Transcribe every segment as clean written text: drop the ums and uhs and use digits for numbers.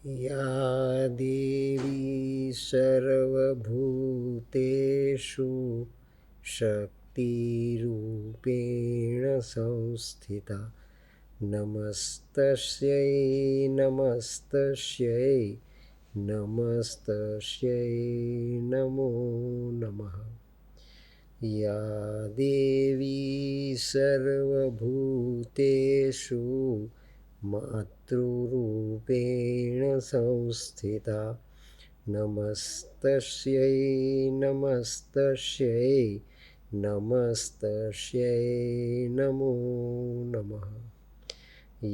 या देवी सर्वभूतेषु शक्तिरूपेण संस्थिता नमस्तस्यै नमस्तस्यै नमस्तस्यै नमो नमः। या देवी सर्वभूतेषु मातृरूपेण संस्थिता नमस्तस्यै नमस्तस्यै नमस्तस्यै नमो नमः।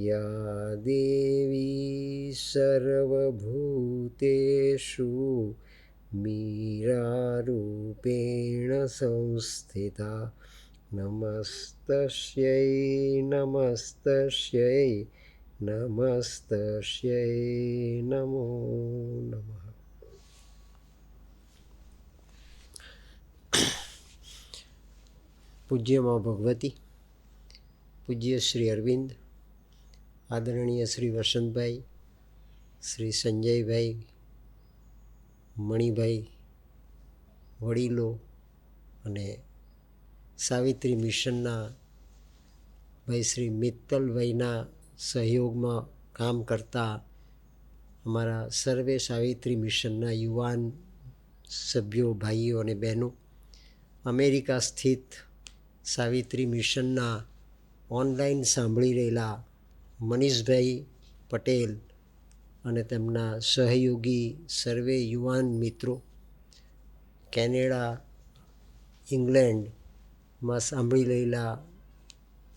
या देवी सर्वभूतेषु मीरारूपेण संस्थिता नमस्तस्यै नमस्तस्यै नमस्तस्यै नमो नमः। પૂજ્ય મા ભગવતી, પૂજ્ય શ્રી અરવિંદ, આદરણીય શ્રી વસંતભાઈ, શ્રી સંજયભાઈ, મણિભાઈ, વડીલો અને સાવિત્રી મિશનના ભાઈ શ્રી મિત્તલભાઈના સહયોગમાં કામ કરતા અમારા સર્વે સાવિત્રી મિશનના યુવાન સભ્યો, ભાઈઓ અને બહેનો, અમેરિકા સ્થિત સાવિત્રી મિશનના ઓનલાઈન સાંભળી રહેલા મનીષભાઈ પટેલ અને તેમના સહયોગી સર્વે યુવાન મિત્રો, કેનેડા, ઇંગ્લેન્ડમાં સાંભળી રહેલા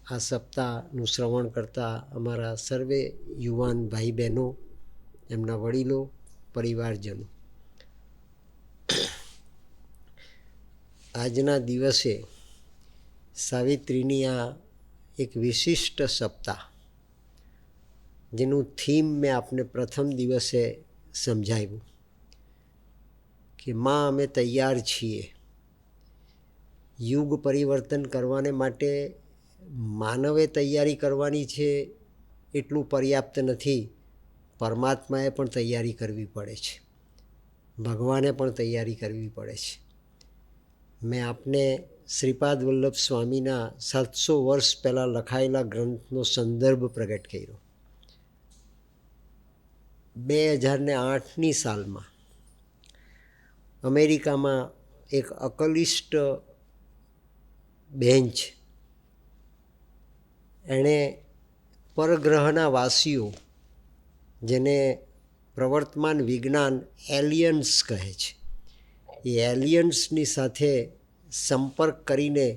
આ સપ્તાહનું શ્રવણ કરતા અમારા સર્વે યુવાન ભાઈ બહેનો, એમના વડીલો, પરિવારજનો, આજના દિવસે સાવિત્રીની આ એક વિશિષ્ટ સપ્તાહ, જેનું થીમ મેં આપને પ્રથમ દિવસે સમજાવ્યું કે માં અમે તૈયાર છીએ. યુગ પરિવર્તન કરવાને માટે માનવે તૈયારી કરવાની છે એટલું પર્યાપ્ત નથી, પરમાત્માએ પણ તૈયારી કરવી પડે છે, ભગવાને પણ તૈયારી કરવી પડે છે. મેં આપને શ્રીપાદ વલ્લભ સ્વામીના 700 વર્ષ પહેલાં લખાયેલા ગ્રંથનો સંદર્ભ પ્રગટ કર્યો. 2008ની સાલમાં અમેરિકામાં એક અકલિષ્ટ બેન્ચ, એણે પરગ્રહના વાસીઓ, જેને પ્રવર્તમાન વિજ્ઞાન એલિયન્સ કહે છે, એ એલિયન્સની સાથે સંપર્ક કરીને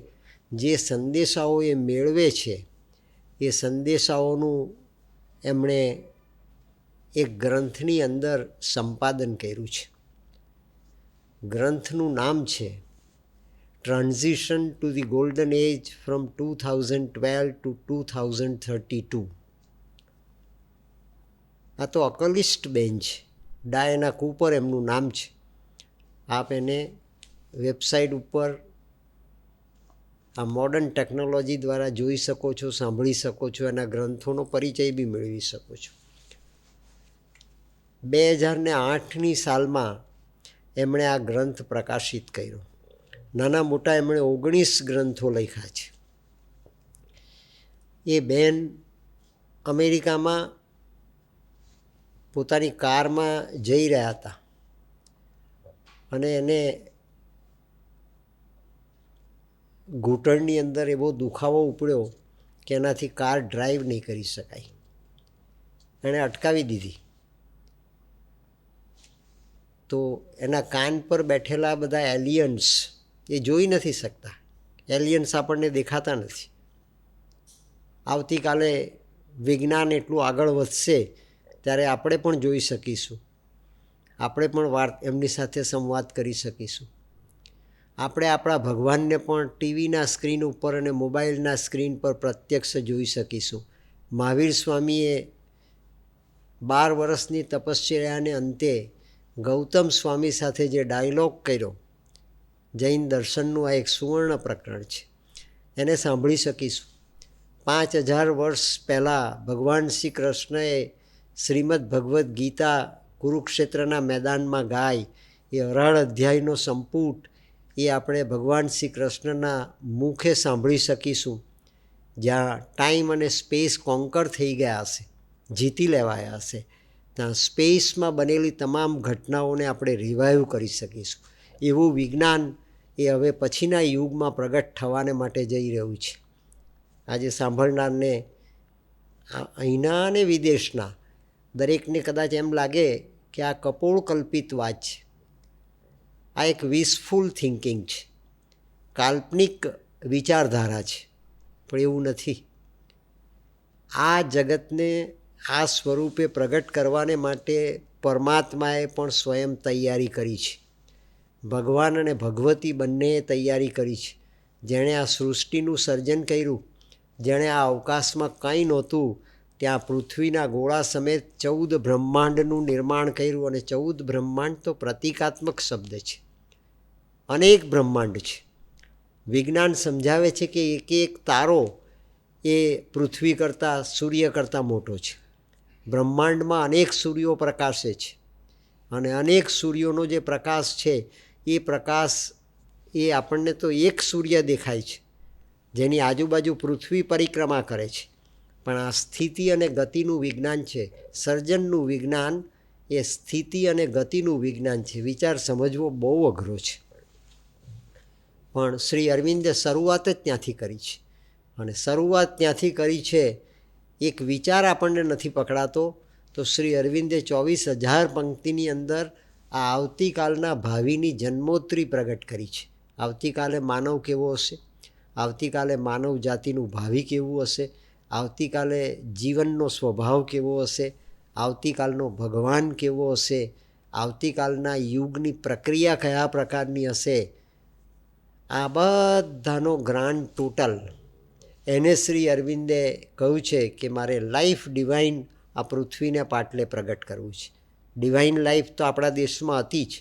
જે સંદેશાઓ એ મેળવે છે એ સંદેશાઓનું એમણે એક ગ્રંથની અંદર સંપાદન કર્યું છે. ગ્રંથનું નામ છે transition to the golden age from 2012 to 2032. આ તો અકલિષ્ટ બેન્ચ, ડાયના કૂપર એમનું નામ છે. આપ એને વેબસાઇટ ઉપર આ મોડર્ન ટેકનોલોજી દ્વારા જોઈ શકો છો, સાંભળી શકો છો, એના ગ્રંથોનો પરિચય બી મેળવી શકો છો. 2008ની સાલમાં એમણે આ ગ્રંથ પ્રકાશિત કર્યો. નાના મોટા એમણે 19 ગ્રંથો લખ્યા છે. એ બેન અમેરિકામાં પોતાની કારમાં જઈ રહ્યા હતા અને એને ઘૂંટણની અંદર એવો દુખાવો ઉપડ્યો કે એનાથી કાર ડ્રાઈવ નહીં કરી શકાય. એણે અટકાવી દીધી. તો એના કાન પર બેઠેલા બધા એલિયન્સ એ જોઈ નથી શકતા. એલિયન્સ આપણને દેખાતા નથી. આવતીકાલે વિજ્ઞાન એટલું આગળ વધશે ત્યારે આપણે પણ જોઈ શકીશું, આપણે પણ એમની સાથે સંવાદ કરી શકીશું. આપણે આપણા ભગવાનને પણ ટીવીના સ્ક્રીન ઉપર અને મોબાઈલના સ્ક્રીન પર પ્રત્યક્ષ જોઈ શકીશું. મહાવીર સ્વામીએ 12 વર્ષની તપશ્ચર્યાને અંતે ગૌતમ સ્વામી સાથે જે ડાયલોગ કર્યો, જૈન દર્શનનું આ એક સુવર્ણ પ્રકરણ છે, એને સાંભળી શકીશું. 5000 વર્ષ પહેલાં ભગવાન શ્રી કૃષ્ણએ શ્રીમદ ભગવદ્ ગીતા કુરુક્ષેત્રના મેદાનમાં ગાય એ 18 અધ્યાયનો સંપુટ એ આપણે ભગવાન શ્રી કૃષ્ણના મુખે સાંભળી શકીશું, જ્યાં ટાઈમ અને સ્પેસ કોન્કર થઈ ગયા હશે, જીતી લેવાયા હશે. ત્યાં સ્પેસમાં બનેલી તમામ ઘટનાઓને આપણે રિવાઈવ કરી શકીશું. એવું વિજ્ઞાન એ હવે પછીના યુગમાં પ્રગટ થવાને માટે જઈ રહ્યું છે. આજે સાંભળનારને અહીંના અને વિદેશના દરેકને કદાચ એમ લાગે કે આ કપોળકલ્પિત વાત છે, આ એક વિશફુલ થિંકિંગ છે, કાલ્પનિક વિચારધારા છે. પણ એવું નથી. આ જગતને આ સ્વરૂપે પ્રગટ કરવાને માટે પરમાત્માએ પણ સ્વયં તૈયારી કરી છે. ભગવાન અને ભગવતી બંનેએ તૈયારી કરી છે. જેણે આ સૃષ્ટિનું સર્જન કર્યું, જેણે આ અવકાશમાં કંઈ નહોતું ત્યાં પૃથ્વીના ગોળા સમેત 14 બ્રહ્માંડનું નિર્માણ કર્યું. અને 14 બ્રહ્માંડ તો પ્રતિકાત્મક શબ્દ છે, અનેક બ્રહ્માંડ છે. વિજ્ઞાન સમજાવે છે કે એક તારો એ પૃથ્વી કરતાં, સૂર્ય કરતાં મોટો છે. બ્રહ્માંડમાં અનેક સૂર્યો પ્રકાશે છે, અને અનેક સૂર્યોનો જે પ્રકાશ છે એ પ્રકાશ એ આપણને તો એક સૂર્ય દેખાય છે જેની આજુબાજુ પૃથ્વી પરિક્રમા કરે છે. પણ આ સ્થિતિ અને ગતિનું વિજ્ઞાન છે. સર્જનનું વિજ્ઞાન એ સ્થિતિ અને ગતિનું વિજ્ઞાન છે. વિચાર સમજવો બહુ અઘરો છે, પણ શ્રી અરવિંદે શરૂઆત જ ત્યાંથી કરી છે. અને શરૂઆત ત્યાંથી કરી છે. એક વિચાર આપણને નથી પકડાતો તો શ્રી અરવિંદે 24,000 પંક્તિની અંદર આ આવતીકાલના ભાવિની જન્મોત્રી પ્રગટ કરી છે. આવતીકાલે માનવ કેવો હશે, આવતીકાલે માનવ જાતિનું ભાવિ કેવું હશે, આવતીકાલે જીવનનો સ્વભાવ કેવો હશે, આવતીકાલનો ભગવાન કેવો હશે, આવતીકાલના યુગની પ્રક્રિયા કયા પ્રકારની હશે, આ બધાનો ગ્રાન્ડ ટોટલ એને શ્રી અરવિંદે કહ્યું છે કે મારે લાઈફ ડિવાઇન આ પૃથ્વીને પાટલે પ્રગટ કરવું છે. ડિવાઇન લાઈફ તો આપણા દેશમાં હતી જ.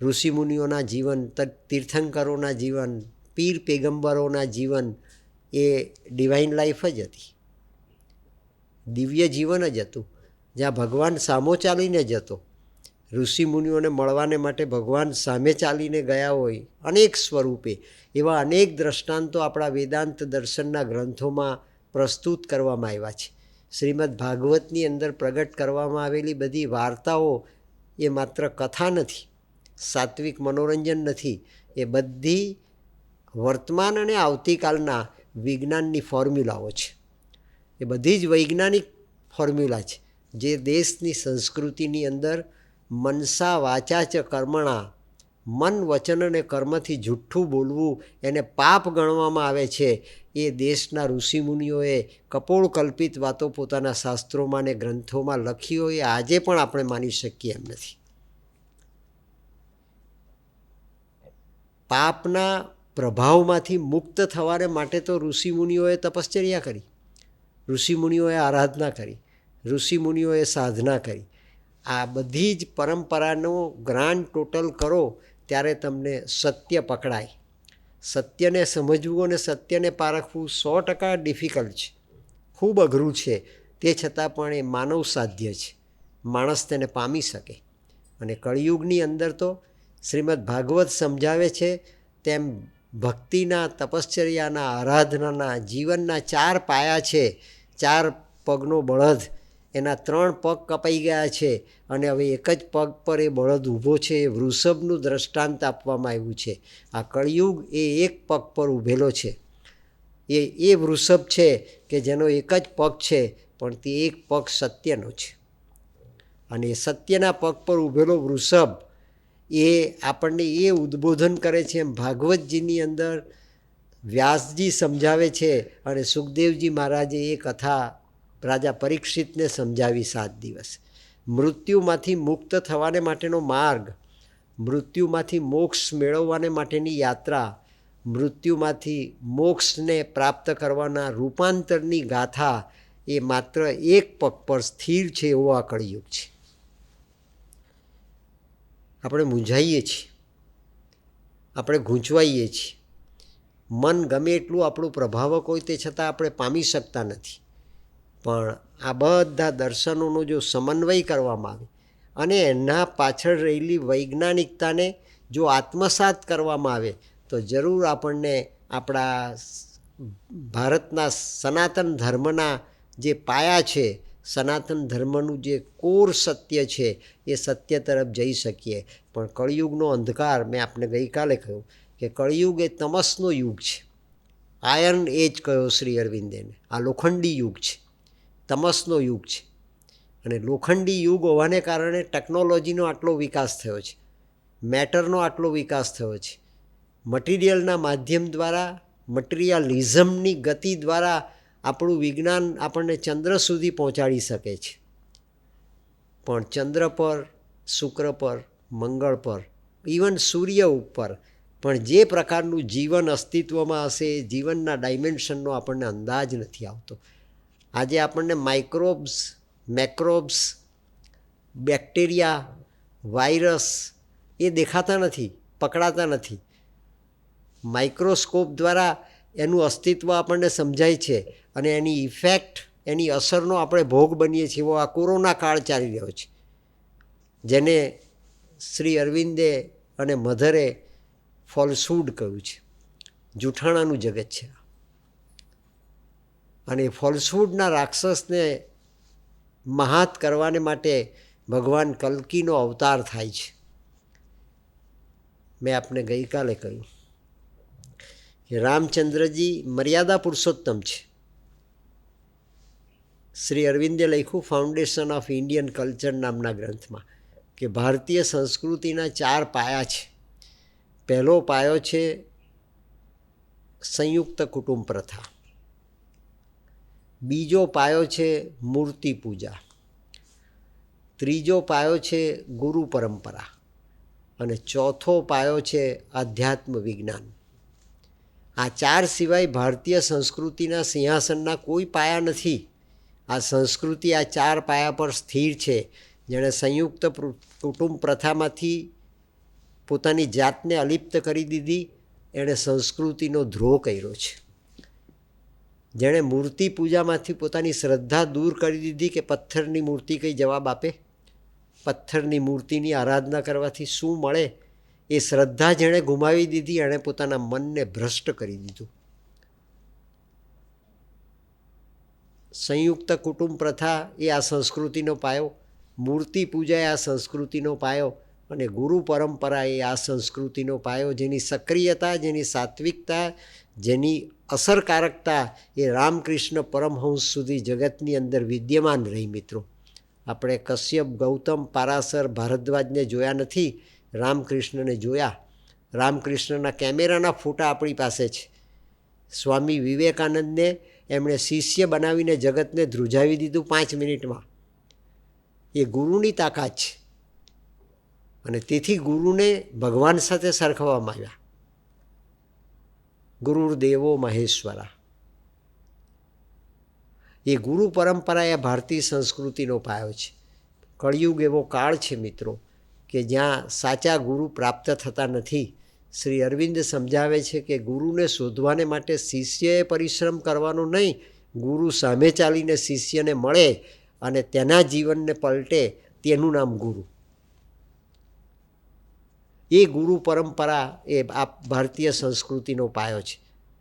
ઋષિમુનિઓના જીવન, તીર્થંકરોના જીવન, પીર પેગંબરોના જીવન એ ડિવાઇન લાઈફ જ હતી, દિવ્ય જીવન જ હતું, જ્યાં ભગવાન સામો ચાલીને જતો. ઋષિમુનિઓને મળવાને માટે ભગવાન સામે ચાલીને ગયા હોય અનેક સ્વરૂપે. એવા અનેક દ્રષ્ટાંતો આપણા વેદાંત દર્શનના ગ્રંથોમાં પ્રસ્તુત કરવામાં આવ્યા છે. શ્રીમદ ભાગવતની અંદર પ્રગટ કરવામાં આવેલી બધી વાર્તાઓ એ માત્ર કથા નથી, સાત્વિક મનોરંજન નથી. એ બધી વર્તમાન અને આવતીકાલના વિજ્ઞાનની ફોર્મ્યુલાઓ છે. એ બધી જ વૈજ્ઞાનિક ફોર્મ્યુલા છે, જે દેશની સંસ્કૃતિની અંદર મનસા વાચા ચ કર્મણા, મન વચન અને કર્મથી જુઠ્ઠું બોલવું એને પાપ ગણવામાં આવે છે. એ દેશના ઋષિમુનિઓએ કપોળકલ્પિત વાતો પોતાના શાસ્ત્રોમાં અને ગ્રંથોમાં લખી હોય એ આજે પણ આપણે માની શકીએ એમ નથી. પાપના પ્રભાવમાંથી મુક્ત થવાને માટે તો ઋષિમુનિઓએ તપશ્ચર્યા કરી, ઋષિમુનિઓએ આરાધના કરી, ઋષિમુનિઓએ સાધના કરી. આ બધી જ પરંપરાનો ગ્રાન્ડ ટોટલ કરો ત્યારે તમને સત્ય પકડાય. સત્યને સમજવું અને સત્યને પારખવું 100% ડિફિકલ્ટ છે, ખૂબ અઘરું છે. તે છતાં પણ એ માનવ સાધ્ય છે, માણસ તેને પામી શકે. અને કળિયુગની અંદર તો શ્રીમદ ભાગવત સમજાવે છે તેમ ભક્તિના, તપશ્ચર્યાના, આરાધનાના જીવનના 4 પાયા છે. 4 પગનો બળદ, એના 3 પગ કપાઈ ગયા છે અને હવે એક જ પગ પર એ બળદ ઊભો છે. એ વૃષભનું દ્રષ્ટાંત આપવામાં આવ્યું છે. આ કળિયુગ એ એક પગ પર ઊભેલો છે. એ વૃષભ છે કે જેનો એક જ પગ છે, પણ તે એક પગ સત્યનો છે. અને એ સત્યના પગ પર ઊભેલો વૃષભ એ આપણને એ ઉદ્બોધન કરે છે. એમ ભાગવતજીની અંદર વ્યાસજી સમજાવે છે અને સુખદેવજી મહારાજે એ કથા રાજા પરીક્ષિતને સમજાવી 7 દિવસ. મૃત્યુમાંથી મુક્ત થવાને માટેનો માર્ગ, મૃત્યુમાંથી મોક્ષ મેળવવાને માટેની યાત્રા, મૃત્યુમાંથી મોક્ષને પ્રાપ્ત કરવાના રૂપાંતરની ગાથા એ માત્ર એક પગ પર સ્થિર છે એવો આ કળિયુગ છે. આપણે મૂંઝાઈએ છીએ, આપણે ગૂંચવાઈએ છીએ. મન ગમે એટલું આપણું પ્રભાવક હોય તે છતાં આપણે પામી શકતા નથી. પણ આ બધા દર્શનોનો જો સમન્વય કરવામાં આવે અને એના પાછળ રહેલી વૈજ્ઞાનિકતાને જો આત્મસાત કરવામાં આવે તો જરૂર આપણને આપણા ભારતના સનાતન ધર્મના જે પાયા છે, સનાતન ધર્મનું જે કોર સત્ય છે એ સત્ય તરફ જઈ શકીએ. પણ કળિયુગનો અંધકાર, મેં આપને ગઈકાલે કહ્યું કે કળિયુગ એ તમસનો યુગ છે. આયર્ન એજ કહ્યો શ્રી અરવિંદેને. આ લોખંડી યુગ છે, તમસનો યુગ છે. અને લોખંડી યુગ હોવાને કારણે ટેકનોલોજીનો આટલો વિકાસ થયો છે, મેટરનો આટલો વિકાસ થયો છે. મટીરિયલના માધ્યમ દ્વારા, મટીરિયાલિઝમની ગતિ દ્વારા આપણું વિજ્ઞાન આપણને ચંદ્ર સુધી પહોંચાડી શકે છે. પણ ચંદ્ર પર, શુક્ર પર, મંગળ પર, ઇવન સૂર્ય ઉપર પણ જે પ્રકારનું જીવન અસ્તિત્વમાં હશે એ જીવનના ડાયમેન્શનનો આપણને અંદાજ નથી આવતો. આજે આપણને માઇક્રોબ્સ, મેક્રોબ્સ, બેક્ટેરિયા, વાયરસ એ દેખાતા નથી, પકડાતા નથી. માઇક્રોસ્કોપ દ્વારા એનું અસ્તિત્વ આપણને સમજાય છે અને એની ઇફેક્ટ, એની અસરનો આપણે ભોગ બનીએ છીએ. એવો આ કોરોના કાળ ચાલી રહ્યો છે, જેને શ્રી અરવિંદે અને મધરે ફોલ્સહુડ કહ્યું છે, જૂઠાણાનું જગત છે. અને ફોલ્સહુડના રાક્ષસને મહાત કરવાને માટે ભગવાન કલ્કીનો અવતાર થાય છે. મેં આપને ગઈકાલે કહ્યું કે રામચંદ્રજી મર્યાદા પુરુષોત્તમ છે. શ્રી અરવિંદે લખ્યું ફાઉન્ડેશન ઓફ ઇન્ડિયન કલ્ચર નામના ગ્રંથમાં કે ભારતીય સંસ્કૃતિના 4 પાયા છે. પહેલો પાયો છે સંયુક્ત કુટુંબ પ્રથા, બીજો પાયો છે મૂર્તિ પૂજા, ત્રીજો પાયો છે ગુરુ પરંપરા અને ચોથો પાયો છે આધ્યાત્મ વિજ્ઞાન. આ 4 સિવાય ભારતીય સંસ્કૃતિના સિંહાસનના કોઈ પાયા નથી. આ સંસ્કૃતિ આ 4 પાયા પર સ્થિર છે. જેણે સંયુક્ત કુટુંબ પ્રથામાંથી પોતાની જાતને અલિપ્ત કરી દીધી, એણે સંસ્કૃતિનો ધ્રોહ કર્યો છે. જેણે મૂર્તિ પૂજામાંથી પોતાની શ્રદ્ધા દૂર કરી દીધી કે પથ્થરની મૂર્તિ કંઈ જવાબ આપે, પથ્થરની મૂર્તિની આરાધના કરવાથી શું મળે, એ શ્રદ્ધા જેણે ગુમાવી દીધી, એણે પોતાના મનને ભ્રષ્ટ કરી દીધું. સંયુક્ત કુટુંબ પ્રથા એ આ સંસ્કૃતિનો પાયો, મૂર્તિ પૂજા એ આ સંસ્કૃતિનો પાયો અને ગુરુ પરંપરા એ આ સંસ્કૃતિનો પાયો. જેની સક્રિયતા, જેની સાત્વિકતા, જેની અસરકારકતા એ રામકૃષ્ણ પરમહંસ સુધી જગતની અંદર વિદ્યમાન રહી. મિત્રો, આપણે કશ્યપ, ગૌતમ, પારાશર, ભારદ્વાજને જોયા નથી, રામકૃષ્ણને જોયા. રામકૃષ્ણના કેમેરાના ફોટા આપણી પાસે છે. સ્વામી વિવેકાનંદને એમણે શિષ્ય બનાવીને જગતને ધ્રુજાવી દીધું 5 મિનિટમાં. એ ગુરુની તાકાત છે અને તેથી ગુરુને ભગવાન સાથે સરખાવવામાં આવ્યા. ગુરુર્દેવો મહેશ્વરા. એ ગુરુ પરંપરા એ ભારતીય સંસ્કૃતિનો પાયો છે. કળિયુગ એવો કાળ છે મિત્રો કે જ્યાં સાચા ગુરુ પ્રાપ્ત થતા નથી. શ્રી અરવિંદ સમજાવે છે કે ગુરુને શોધવાને માટે શિષ્યએ પરિશ્રમ કરવાનો નહીં, ગુરુ સામે ચાલીને શિષ્યને મળે અને તેના જીવનને પલટે, તેનું નામ ગુરુ. એ ગુરુ પરંપરા એ આ ભારતીય સંસ્કૃતિનો પાયો છે.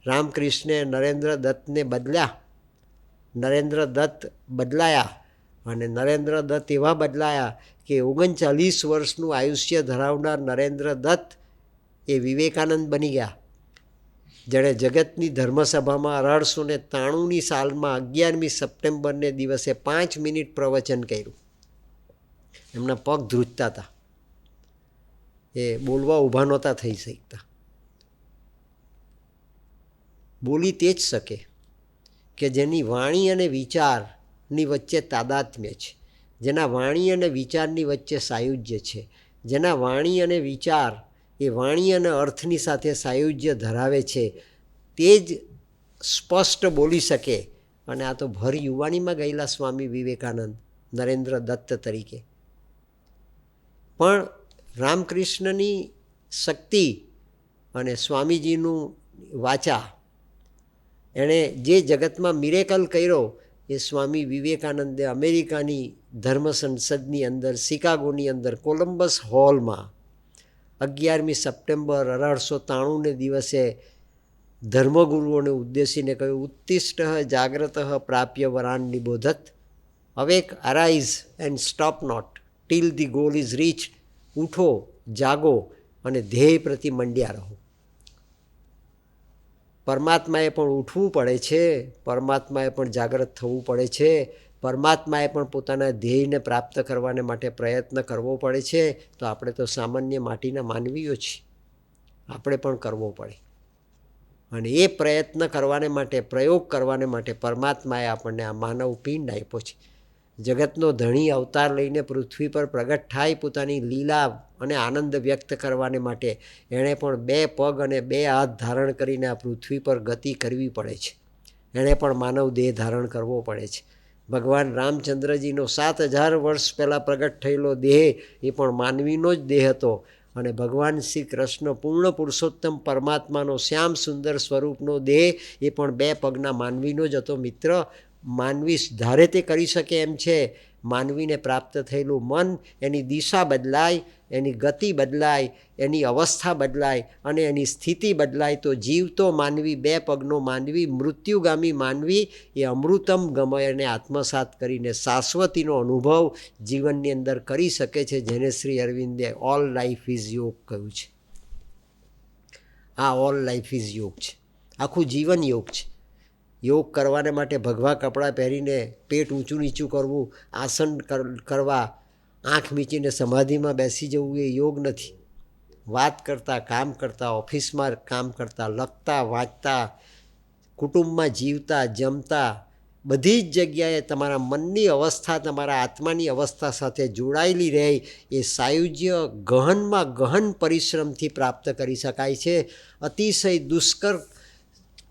રામકૃષ્ણે નરેન્દ્ર દત્તને બદલ્યા, નરેન્દ્ર દત્ત બદલાયા અને નરેન્દ્ર દત્ત એવા બદલાયા કે 39 વર્ષનું આયુષ્ય ધરાવનાર નરેન્દ્ર દત્ત એ વિવેકાનંદ બની ગયા, જેણે જગતની ધર્મસભામાં 1893ની સાલમાં 11મી સપ્ટેમ્બરને દિવસે 5 મિનિટ પ્રવચન કર્યું. એમના પગ ધ્રુજતા હતા, એ બોલવા ઊભા નહોતા થઈ શકતા. બોલી તે જ શકે કે જેની વાણી અને વિચારની વચ્ચે તાદાત્મ્ય છે, જેના વાણી અને વિચારની વચ્ચે સાયુજ્ય છે, જેના વાણી અને વિચાર એ વાણી અને અર્થની સાથે સાયુજ્ય ધરાવે છે, તે જ સ્પષ્ટ બોલી શકે. અને આ તો ભર યુવાનીમાં ગયેલા સ્વામી વિવેકાનંદ નરેન્દ્ર દત્ત તરીકે. પણ રામકૃષ્ણની શક્તિ અને સ્વામીજીનું વાચા, એણે જે જગતમાં મિરેકલ કર્યો એ સ્વામી વિવેકાનંદે અમેરિકાની ધર્મ સંસદની અંદર શિકાગોની અંદર કોલંબસ હોલમાં 11મી સપ્ટેમ્બર 1893ને દિવસે ધર્મગુરુઓને ઉદ્દેશીને કહ્યું, ઉત્તિષ્ઠ જાગ્રત પ્રાપ્ય વરાન નિબોધત, awake arise and stop not till the goal is reach. ઉઠો, જાગો અને ધ્યેય પ્રતિ મંડ્યા રહો. પરમાત્માએ પણ ઉઠવું પડે છે, પરમાત્માએ પણ જાગૃત થવું પડે છે, પરમાત્માએ પણ પોતાના ધ્યેયને પ્રાપ્ત કરવાને માટે પ્રયત્ન કરવો પડે છે. તો આપણે તો સામાન્ય માટીના માનવીઓ છીએ, આપણે પણ કરવો પડે. અને એ પ્રયત્ન કરવાને માટે, પ્રયોગ કરવાને માટે પરમાત્માએ આપણને આ માનવ પિંડ આપ્યો છે. જગતનો ધણી અવતાર લઈને પૃથ્વી પર પ્રગટ થાય પોતાની લીલા અને આનંદ વ્યક્ત કરવાને માટે એણે પણ 2 પગ અને 2 હાથ ધારણ કરીને આ પૃથ્વી પર ગતિ કરવી પડે છે. એણે પણ માનવ દેહ ધારણ કરવો પડે છે. ભગવાન રામચંદ્રજીનો 7000 વર્ષ પહેલાં પ્રગટ થયેલો દેહ એ પણ માનવીનો જ દેહ હતો. અને ભગવાન શ્રી કૃષ્ણ પૂર્ણ પુરુષોત્તમ પરમાત્માનો શ્યામ સુંદર સ્વરૂપનો દેહ એ પણ 2 પગના માનવીનો જ હતો. મિત્ર, માનવી ધારે તે કરી શકે એમ છે. માનવીને પ્રાપ્ત થયેલું મન, એની દિશા બદલાય, એની ગતિ બદલાય, એની અવસ્થા બદલાય અને એની સ્થિતિ બદલાય તો જીવતો માનવી, 2 પગનો માનવી, મૃત્યુગામી માનવી એ અમૃતમ ગમયને આત્મસાત કરીને શાશ્વતીનો અનુભવ જીવનની અંદર કરી શકે છે, જેને શ્રી અરવિંદે ઓલ લાઈફ ઇઝ યોગ કહ્યું છે. આ ઓલ લાઈફ ઇઝ યોગ છે, આખું જીવન યોગ છે. યોગ કરવાને માટે ભગવા કપડાં પહેરીને પેટ ઊંચું નીચું કરવું, આસન કરવા, આંખ મીચીને સમાધિમાં બેસી જવું એ યોગ નથી. વાત કરતાં, કામ કરતાં, ઓફિસમાં કામ કરતાં, લખતા, વાંચતા, કુટુંબમાં જીવતા, જમતા, બધી જ જગ્યાએ તમારા મનની અવસ્થા તમારા આત્માની અવસ્થા સાથે જોડાયેલી રહે એ સાયુજ્ય ગહનમાં ગહન પરિશ્રમથી પ્રાપ્ત કરી શકાય છે. અતિશય દુષ્કર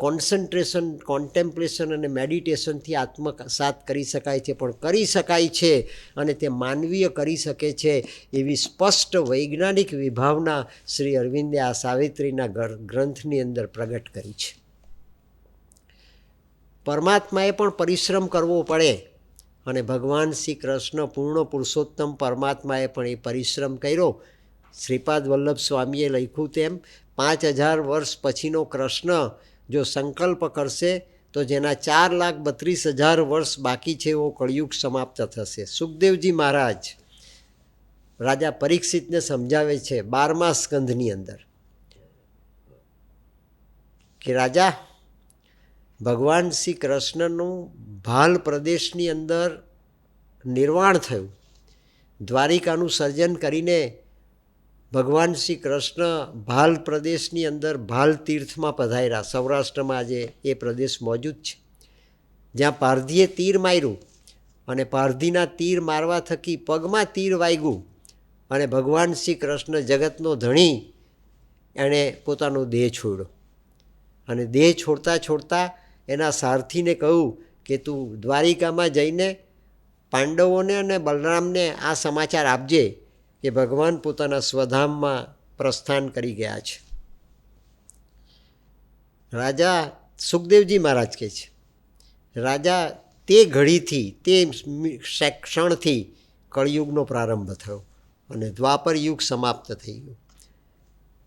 કોન્સન્ટ્રેશન, કોન્ટેમ્પ્લેશન અને મેડિટેશનથી આત્મસાત કરી શકાય છે, પણ કરી શકાય છે અને તે માનવીય કરી શકે છે એવી સ્પષ્ટ વૈજ્ઞાનિક વિભાવના શ્રી અરવિંદે આ સાવિત્રીના ગ્રંથની અંદર પ્રગટ કરી છે. પરમાત્માએ પણ પરિશ્રમ કરવો પડે અને ભગવાન શ્રી કૃષ્ણ પૂર્ણ પુરુષોત્તમ પરમાત્માએ પણ એ પરિશ્રમ કર્યો. શ્રીપાદ વલ્લભ સ્વામીએ લખ્યું તેમ 5000 વર્ષ પછીનો કૃષ્ણ જો સંકલ્પ કરશે તો જેના 4,32,000 વર્ષ બાકી છે એવો કળિયુગ સમાપ્ત થશે. સુખદેવજી મહારાજ રાજા પરીક્ષિતને સમજાવે છે 12મા સ્કંધની અંદર કે રાજા, ભગવાન શ્રી કૃષ્ણનું ભાલ પ્રદેશની અંદર નિર્વાણ થયું. દ્વારિકાનું સર્જન કરીને ભગવાન શ્રી કૃષ્ણ ભાલ પ્રદેશની અંદર ભાલ તીર્થમાં પધાર્યા. સૌરાષ્ટ્રમાં આજે એ પ્રદેશ મોજૂદ છે, જ્યાં પારધીએ તીર માર્યું અને પારધીના તીર મારવા થકી પગમાં તીર વાગ્યું અને ભગવાન શ્રી કૃષ્ણ જગતનો ધણી એણે પોતાનો દેહ છોડ્યો. અને દેહ છોડતા છોડતા એના સારથીને કહ્યું કે તું દ્વારિકામાં જઈને પાંડવોને અને બલરામને આ સમાચાર આપજે કે ભગવાન પોતાના સ્વધામમાં પ્રસ્થાન કરી ગયા છે. રાજા સુખદેવજી મહારાજ કહે છે, રાજા તે ઘડીથી, તે ક્ષણથી કળિયુગનો પ્રારંભ થયો અને દ્વાપર યુગ સમાપ્ત થઈ ગયું.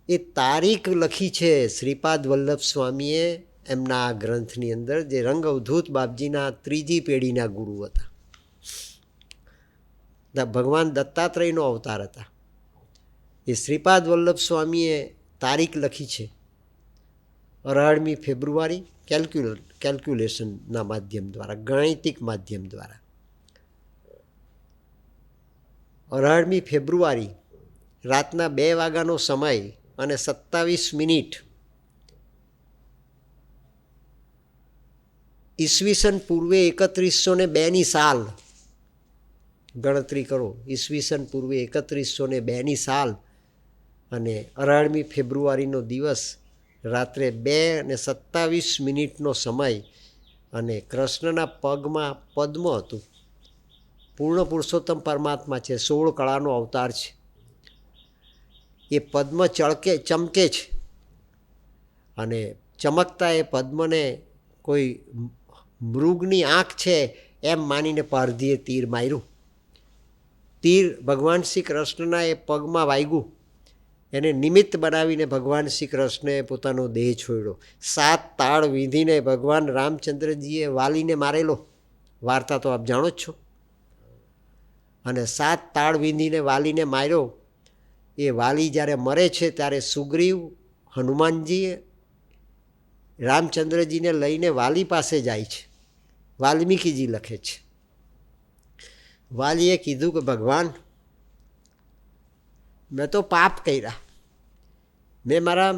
એ તારીખ લખી છે શ્રીપાદ વલ્લભ સ્વામીએ એમના આ ગ્રંથની અંદર, જે રંગ અવધૂત બાપજીના 3જી પેઢીના ગુરુ હતા. ભગવાન દત્તાત્રેયનો અવતાર હતા. એ શ્રીપાદ વલ્લભ સ્વામીએ તારીખ લખી છે 18મી ફેબ્રુઆરી કેલ્ક્યુલેશનના માધ્યમ દ્વારા, ગાણિતિક માધ્યમ દ્વારા. 18મી ફેબ્રુઆરી રાતના 2 વાગ્યાનો સમય અને 27 મિનિટ ઈસવીસન પૂર્વે 3102ની સાલ, ગણતરી કરો, ઈસવીસન પૂર્વે 3102ની સાલ અને 18મી ફેબ્રુઆરીનો દિવસ, રાત્રે 2:27 સમય અને કૃષ્ણના પગમાં પદ્મ હતું. પૂર્ણ પુરુષોત્તમ પરમાત્મા છે, 16 કળાનો અવતાર છે. એ પદ્મ ચમકે છે અને ચમકતા એ પદ્મને કોઈ મૃગની આંખ છે એમ માનીને પારધીએ તીર માર્યું. તીર ભગવાન શ્રી કૃષ્ણના એ પગમાં વાગ્યું. એને નિમિત્ત બનાવીને ભગવાન શ્રી કૃષ્ણએ પોતાનો દેહ છોડ્યો. 7 તાળ વીંધીને ભગવાન રામચંદ્રજીએ વાલીને મારેલો. વાર્તા તો આપ જાણો જ છો. અને 7 તાળ વીંધીને વાલીને માર્યો. એ વાલી જ્યારે મરે છે ત્યારે સુગ્રીવ હનુમાનજી રામચંદ્રજીને લઈને વાલી પાસે જાય છે. વાલ્મીકીજી લખે છે, વાલીએ કીધું કે ભગવાન, મેં તો પાપ કર્યા. મેં મારા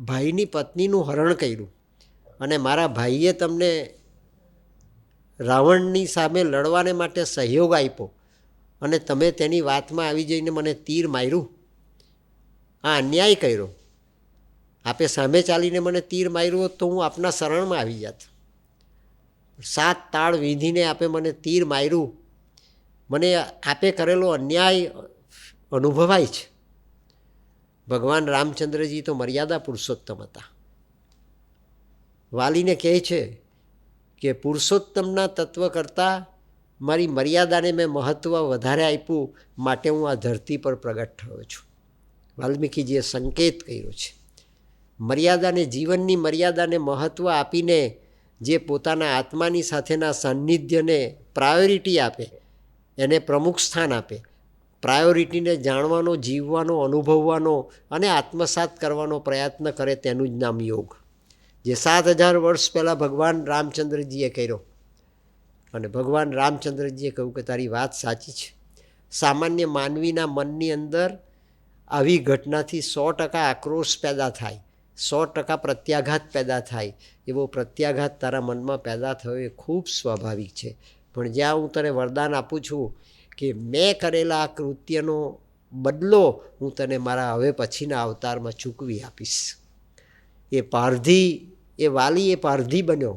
ભાઈની પત્નીનું હરણ કર્યું અને મારા ભાઈએ તમને રાવણની સામે લડવાને માટે સહયોગ આપ્યો અને તમે તેની વાતમાં આવી જઈને મને તીર માર્યું. આ અન્યાય કર્યો. આપે સામે ચાલીને મને તીર માર્યું હોત તો હું આપના શરણમાં આવી જાત. 7 તાળ વીંધીને આપે મને તીર માર્યું. મને આપે કરેલો અન્યાય અનુભવાય છે. ભગવાન રામચંદ્રજી તો મર્યાદા પુરુષોત્તમ હતા. વાલીને કહે છે કે પુરુષોત્તમના તત્વ કરતાં મારી મર્યાદાને મેં મહત્ત્વ વધારે આપ્યું, માટે હું આ ધરતી પર પ્રગટ થયો છું. વાલ્મીકીજીએ સંકેત કર્યો છે. મર્યાદાને, જીવનની મર્યાદાને મહત્ત્વ આપીને જે પોતાના આત્માની સાથેના સાન્નિધ્યને પ્રાયોરિટી આપે, એને પ્રમુખ સ્થાન આપે, પ્રાયોરિટીને જાણવાનો, જીવવાનો, અનુભવવાનો અને આત્મસાત કરવાનો પ્રયત્ન કરે, તેનું જ નામ યોગ, જે 7000 વર્ષ પહેલાં ભગવાન રામચંદ્રજીએ કર્યો. અને ભગવાન રામચંદ્રજીએ કહ્યું કે તારી વાત સાચી છે. સામાન્ય માનવીના મનની અંદર આવી ઘટનાથી 100% આક્રોશ પેદા થાય, 100% પ્રત્યાઘાત પેદા થાય. એવો પ્રત્યાઘાત તારા મનમાં પેદા થયો એ ખૂબ સ્વાભાવિક છે. પણ જ્યાં હું તને વરદાન આપું છું કે મેં કરેલા આ કૃત્યનો બદલો હું તને મારા હવે પછીના અવતારમાં ચૂકવી આપીશ. એ પારધી, એ વાલી એ પારધી બન્યો.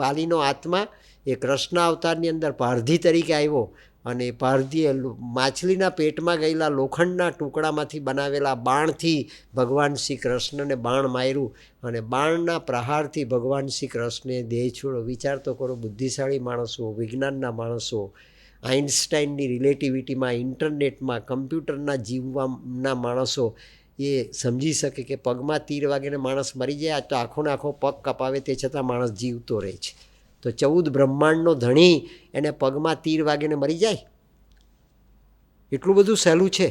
વાલીનો આત્મા એ કૃષ્ણ અવતારની અંદર પારધી તરીકે આવ્યો અને એ પારધીએ માછલીના પેટમાં ગયેલા લોખંડના ટુકડામાંથી બનાવેલા બાણથી ભગવાન શ્રી કૃષ્ણને બાણ માર્યું અને બાણના પ્રહારથી ભગવાન શ્રી કૃષ્ણે દેહ છોડ્યો. વિચાર તો કરો, બુદ્ધિશાળી માણસો, વિજ્ઞાનના માણસો, આઇન્સ્ટાઈનની રિલેટિવિટીમાં, ઇન્ટરનેટમાં, કમ્પ્યુટરના જીવવાના માણસો એ સમજી શકે કે પગમાં તીર વાગીને માણસ મરી જાય તો આખો ને આખો પગ કપાવે તે છતાં માણસ જીવતો રહે છે. તો 14 બ્રહ્માંડનો ધણી એને પગમાં તીર વાગીને મરી જાય? એટલું બધું સહેલું છે.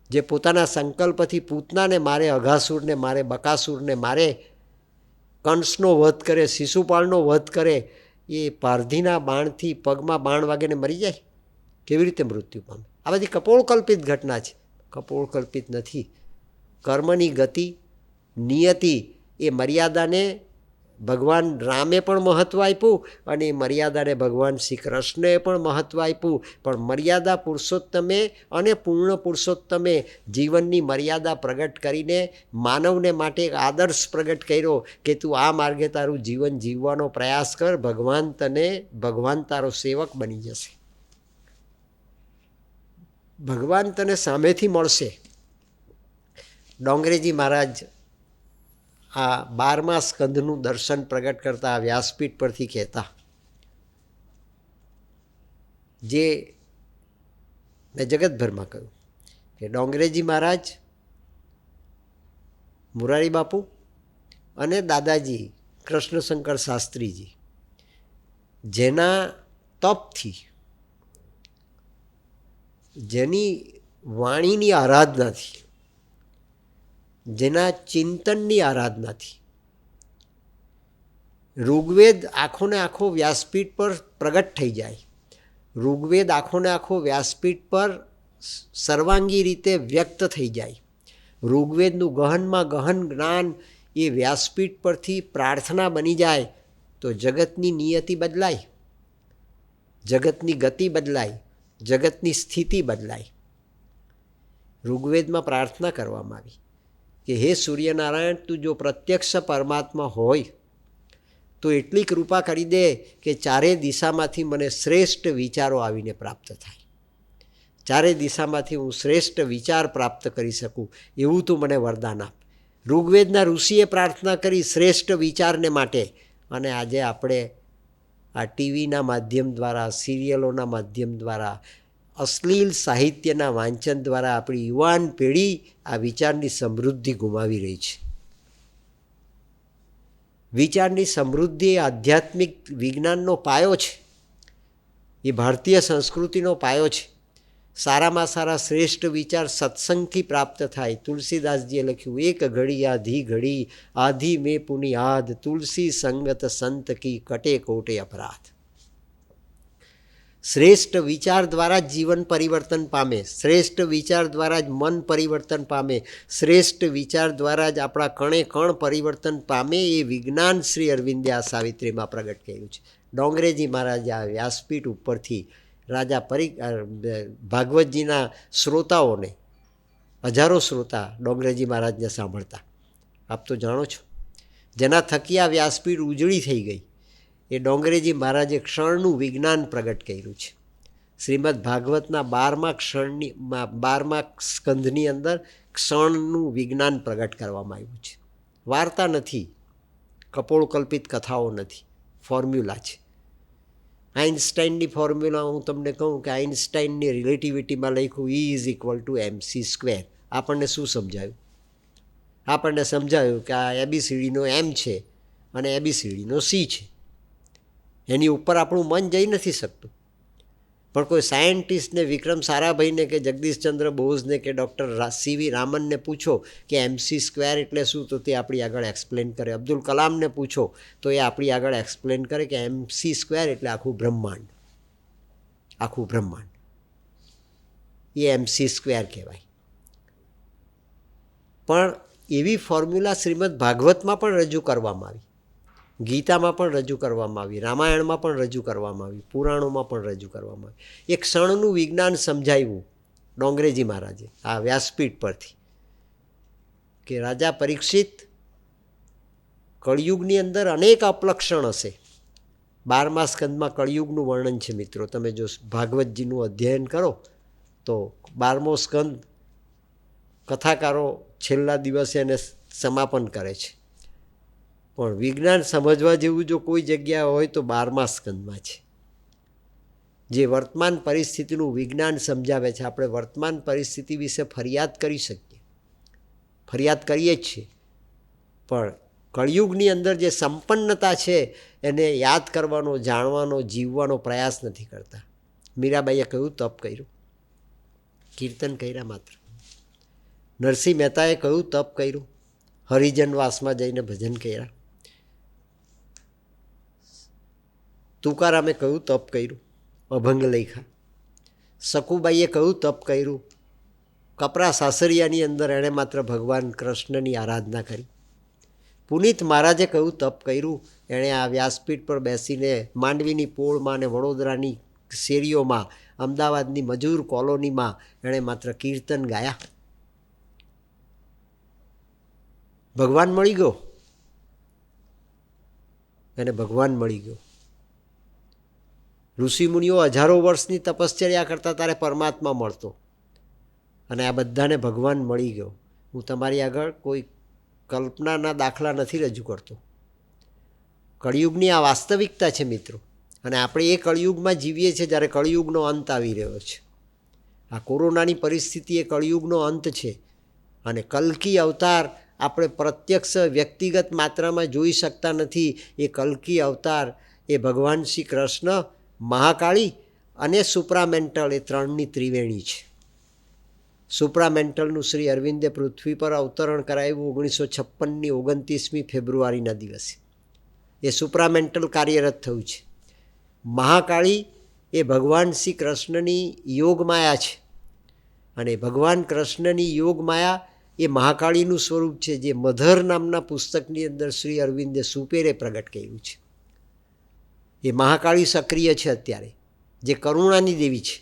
જે પોતાના સંકલ્પથી પૂતનાને મારે, અઘાસુરને મારે, બકાસુરને મારે, કંસનો વધ કરે, શિશુપાળનો વધ કરે, એ પારધીના બાણથી પગમાં બાણ વાગીને મરી જાય? કેવી રીતે મૃત્યુ પામે? આ બધી કપોળકલ્પિત ઘટના છે. કપોળકલ્પિત નથી. કર્મની ગતિ, નિયતિ, એ મર્યાદાને ભગવાન રામે પણ મહત્ત્વ આપ્યું અને એ મર્યાદાને ભગવાન શ્રી કૃષ્ણએ પણ મહત્ત્વ આપ્યું. પણ મર્યાદા પુરુષોત્તમે અને પૂર્ણ પુરુષોત્તમે જીવનની મર્યાદા પ્રગટ કરીને માનવને માટે એક આદર્શ પ્રગટ કર્યો કે તું આ માર્ગે તારું જીવન જીવવાનો પ્રયાસ કર, ભગવાન તારો સેવક બની જશે. ભગવાન તને સામેથી મળશે. ડોંગરેજી મહારાજ આ 12મા સ્કંધનું દર્શન પ્રગટ કરતા વ્યાસપીઠ પરથી કહેતા, જે મેં જગતભરમાં કહ્યું કે ડોંગરેજી મહારાજ, મુરારી બાપુ અને દાદાજી કૃષ્ણશંકર શાસ્ત્રીજી, જેના તપથી, જેની વાણીની આરાધનાથી, જેના ચિંતનની આરાધનાથી ઋગ્વેદ આખોને આખો વ્યાસપીઠ પર પ્રગટ થઈ જાય. ઋગ્વેદ આખોને આખો વ્યાસપીઠ પર સર્વાંગી રીતે વ્યક્ત થઈ જાય. ઋગ્વેદનું ગહનમાં ગહન જ્ઞાન એ વ્યાસપીઠ પરથી પ્રાર્થના બની જાય તો જગતની નિયતિ બદલાય, જગતની ગતિ બદલાય, જગતની સ્થિતિ બદલાય. ઋગ્વેદમાં પ્રાર્થના કરવામાં આવી કે હે સૂર્યનારાયણ, તું જો પ્રત્યક્ષ પરમાત્મા હોય તો એટલી કૃપા કરી દે કે ચારે દિશામાંથી મને શ્રેષ્ઠ વિચારો આવીને પ્રાપ્ત થાય, ચારે દિશામાંથી હું શ્રેષ્ઠ વિચાર પ્રાપ્ત કરી શકું, એવું તું મને વરદાન આપ. ઋગ્વેદના ઋષિએ પ્રાર્થના કરી શ્રેષ્ઠ વિચારને માટે, અને આજે આપણે આ ટીવીના માધ્યમ દ્વારા, સિરિયલોના માધ્યમ દ્વારા, અશ્લીલ સાહિત્યના વાંચન દ્વારા આપણી યુવાન પેઢી આ વિચારની સમૃદ્ધિ ગુમાવી રહી છે. વિચારની સમૃદ્ધિ એ આધ્યાત્મિક વિજ્ઞાનનો પાયો છે, એ ભારતીય સંસ્કૃતિનો પાયો છે. સારામાં સારા શ્રેષ્ઠ વિચાર સત્સંગથી પ્રાપ્ત થાય. તુલસીદાસજીએ લખ્યું, એક ઘડી આધી ઘડી આધી મેં પુની આધ, તુલસી સંગત સંત કી કટે કોટે અપરાધ. શ્રેષ્ઠ વિચાર દ્વારા જ જીવન પરિવર્તન પામે, શ્રેષ્ઠ વિચાર દ્વારા જ મન પરિવર્તન પામે, શ્રેષ્ઠ વિચાર દ્વારા જ આપણા કણે કણ પરિવર્તન પામે. એ વિજ્ઞાન શ્રી અરવિંદે આ સાવિત્રીમાં પ્રગટ કર્યું છે. ડોંગરેજી મહારાજે આ વ્યાસપીઠ ઉપરથી રાજા ભાગવતજીના શ્રોતાઓને, હજારો શ્રોતા ડોંગરેજી મહારાજને સાંભળતા, આપ તો જાણો છો, જેના થકી આ વ્યાસપીઠ ઉજળી થઈ ગઈ. એ ડોંગરેજી મહારાજે ક્ષણનું વિજ્ઞાન પ્રગટ કર્યું છે. શ્રીમદ ભાગવતના 12મા સ્કંધની અંદર ક્ષણનું વિજ્ઞાન પ્રગટ કરવામાં આવ્યું છે. વાર્તા નથી, કપોળકલ્પિત કથાઓ નથી, ફોર્મ્યુલા છે. આઇન્સ્ટાઈનની ફોર્મ્યુલા હું તમને કહું કે આઇન્સ્ટાઈનની રિલેટિવિટીમાં લખ્યું E=mc². આપણને શું સમજાયું? આપણને સમજાયું કે આ ABCDનો M છે અને ABCDનો C છે. એની ઉપર આપણું મન જઈ નથી શકતું. પણ કોઈ સાયન્ટિસ્ટને, વિક્રમ સારાભાઈને કે જગદીશચંદ્ર બોઝને કે ડૉક્ટર CV રામનને પૂછો કે mc² એટલે શું, તો તે આપણી આગળ એક્સપ્લેન કરે. અબ્દુલ કલામને પૂછો તો એ આપણી આગળ એક્સપ્લેન કરે કે mc² એટલે આખું બ્રહ્માંડ. આખું બ્રહ્માંડ એ mc² કહેવાય. પણ એવી ફોર્મ્યુલા શ્રીમદ ભાગવતમાં પણ રજૂ કરવામાં આવી, ગીતામાં પણ રજૂ કરવામાં આવી, રામાયણમાં પણ રજૂ કરવામાં આવી, પુરાણોમાં પણ રજૂ કરવામાં આવી. એક ક્ષણનું વિજ્ઞાન સમજાવ્યું ડોંગરેજી મહારાજે આ વ્યાસપીઠ પરથી કે રાજા પરીક્ષિત, કળિયુગની અંદર અનેક અપલક્ષણ હશે. 12મા સ્કંદમાં કળિયુગનું વર્ણન છે મિત્રો. તમે જો ભાગવતજીનું અધ્યયન કરો તો 12મો સ્કંદ કથાકારો છેલ્લા દિવસે એને સમાપન કરે છે. પણ વિજ્ઞાન સમજવા જેવું જો કોઈ જગ્યા હોય તો 12મા સ્કંદમાં છે, જે વર્તમાન પરિસ્થિતિનું વિજ્ઞાન સમજાવે છે. આપણે વર્તમાન પરિસ્થિતિ વિશે ફરિયાદ કરી શકીએ, ફરિયાદ કરીએ જ છીએ, પણ કળિયુગની અંદર જે સંપન્નતા છે એને યાદ કરવાનો, જાણવાનો, જીવવાનો પ્રયાસ નથી કરતા. મીરાબાઈએ કયું તપ કર્યું? કીર્તન કર્યા માત્ર. નરસિંહ મહેતાએ કયું તપ કર્યું? હરિજનવાસમાં જઈને ભજન કર્યા. તુકારામે કયું તપ કર્યું? અભંગ લખ્યા. સકુબાઈએ કયું તપ કર્યું? કપરા સાસરિયાની અંદર એણે માત્ર ભગવાન કૃષ્ણની આરાધના કરી. પુનિત મહારાજે કયું તપ કર્યું? એણે આ વ્યાસપીઠ પર બેસીને માંડવીની પોળમાં અને વડોદરાની શેરીઓમાં, અમદાવાદની મજૂર કોલોનીમાં એણે માત્ર કીર્તન ગાયા. ભગવાન મળી ગયો, એને ભગવાન મળી ગયો. ઋષિમુનિઓ હજારો વર્ષની તપશ્ચર્યા કરતા ત્યારે પરમાત્મા મળતો, અને આ બધાને ભગવાન મળી ગયો. હું તમારી આગળ કોઈ કલ્પનાના દાખલા નથી રજૂ કરતો. કળિયુગની આ વાસ્તવિકતા છે મિત્રો. અને આપણે એ કળિયુગમાં જીવીએ છીએ જ્યારે કળિયુગનો અંત આવી રહ્યો છે. આ કોરોનાની પરિસ્થિતિ એ કળિયુગનો અંત છે. અને કલ્કી અવતાર આપણે પ્રત્યક્ષ વ્યક્તિગત માત્રામાં જોઈ શકતા નથી. એ કલ્કી અવતાર એ ભગવાન શ્રી કૃષ્ણ, મહાકાળી અને સુપ્રામેન્ટલ, એ ત્રણની ત્રિવેણી છે. સુપ્રામેન્ટલનું શ્રી અરવિંદે પૃથ્વી પર અવતરણ કરાવ્યું 1956ની 29મી ફેબ્રુઆરીના દિવસે. એ સુપ્રામેન્ટલ કાર્યરત થયું છે. મહાકાળી એ ભગવાન શ્રી કૃષ્ણની યોગમાયા છે, અને ભગવાન કૃષ્ણની યોગમાયા એ મહાકાળીનું સ્વરૂપ છે, જે મધર નામના પુસ્તકની અંદર શ્રી અરવિંદે સુપેરે પ્રગટ કર્યું છે. એ મહાકાળી સક્રિય છે અત્યારે, જે કરુણાની દેવી છે.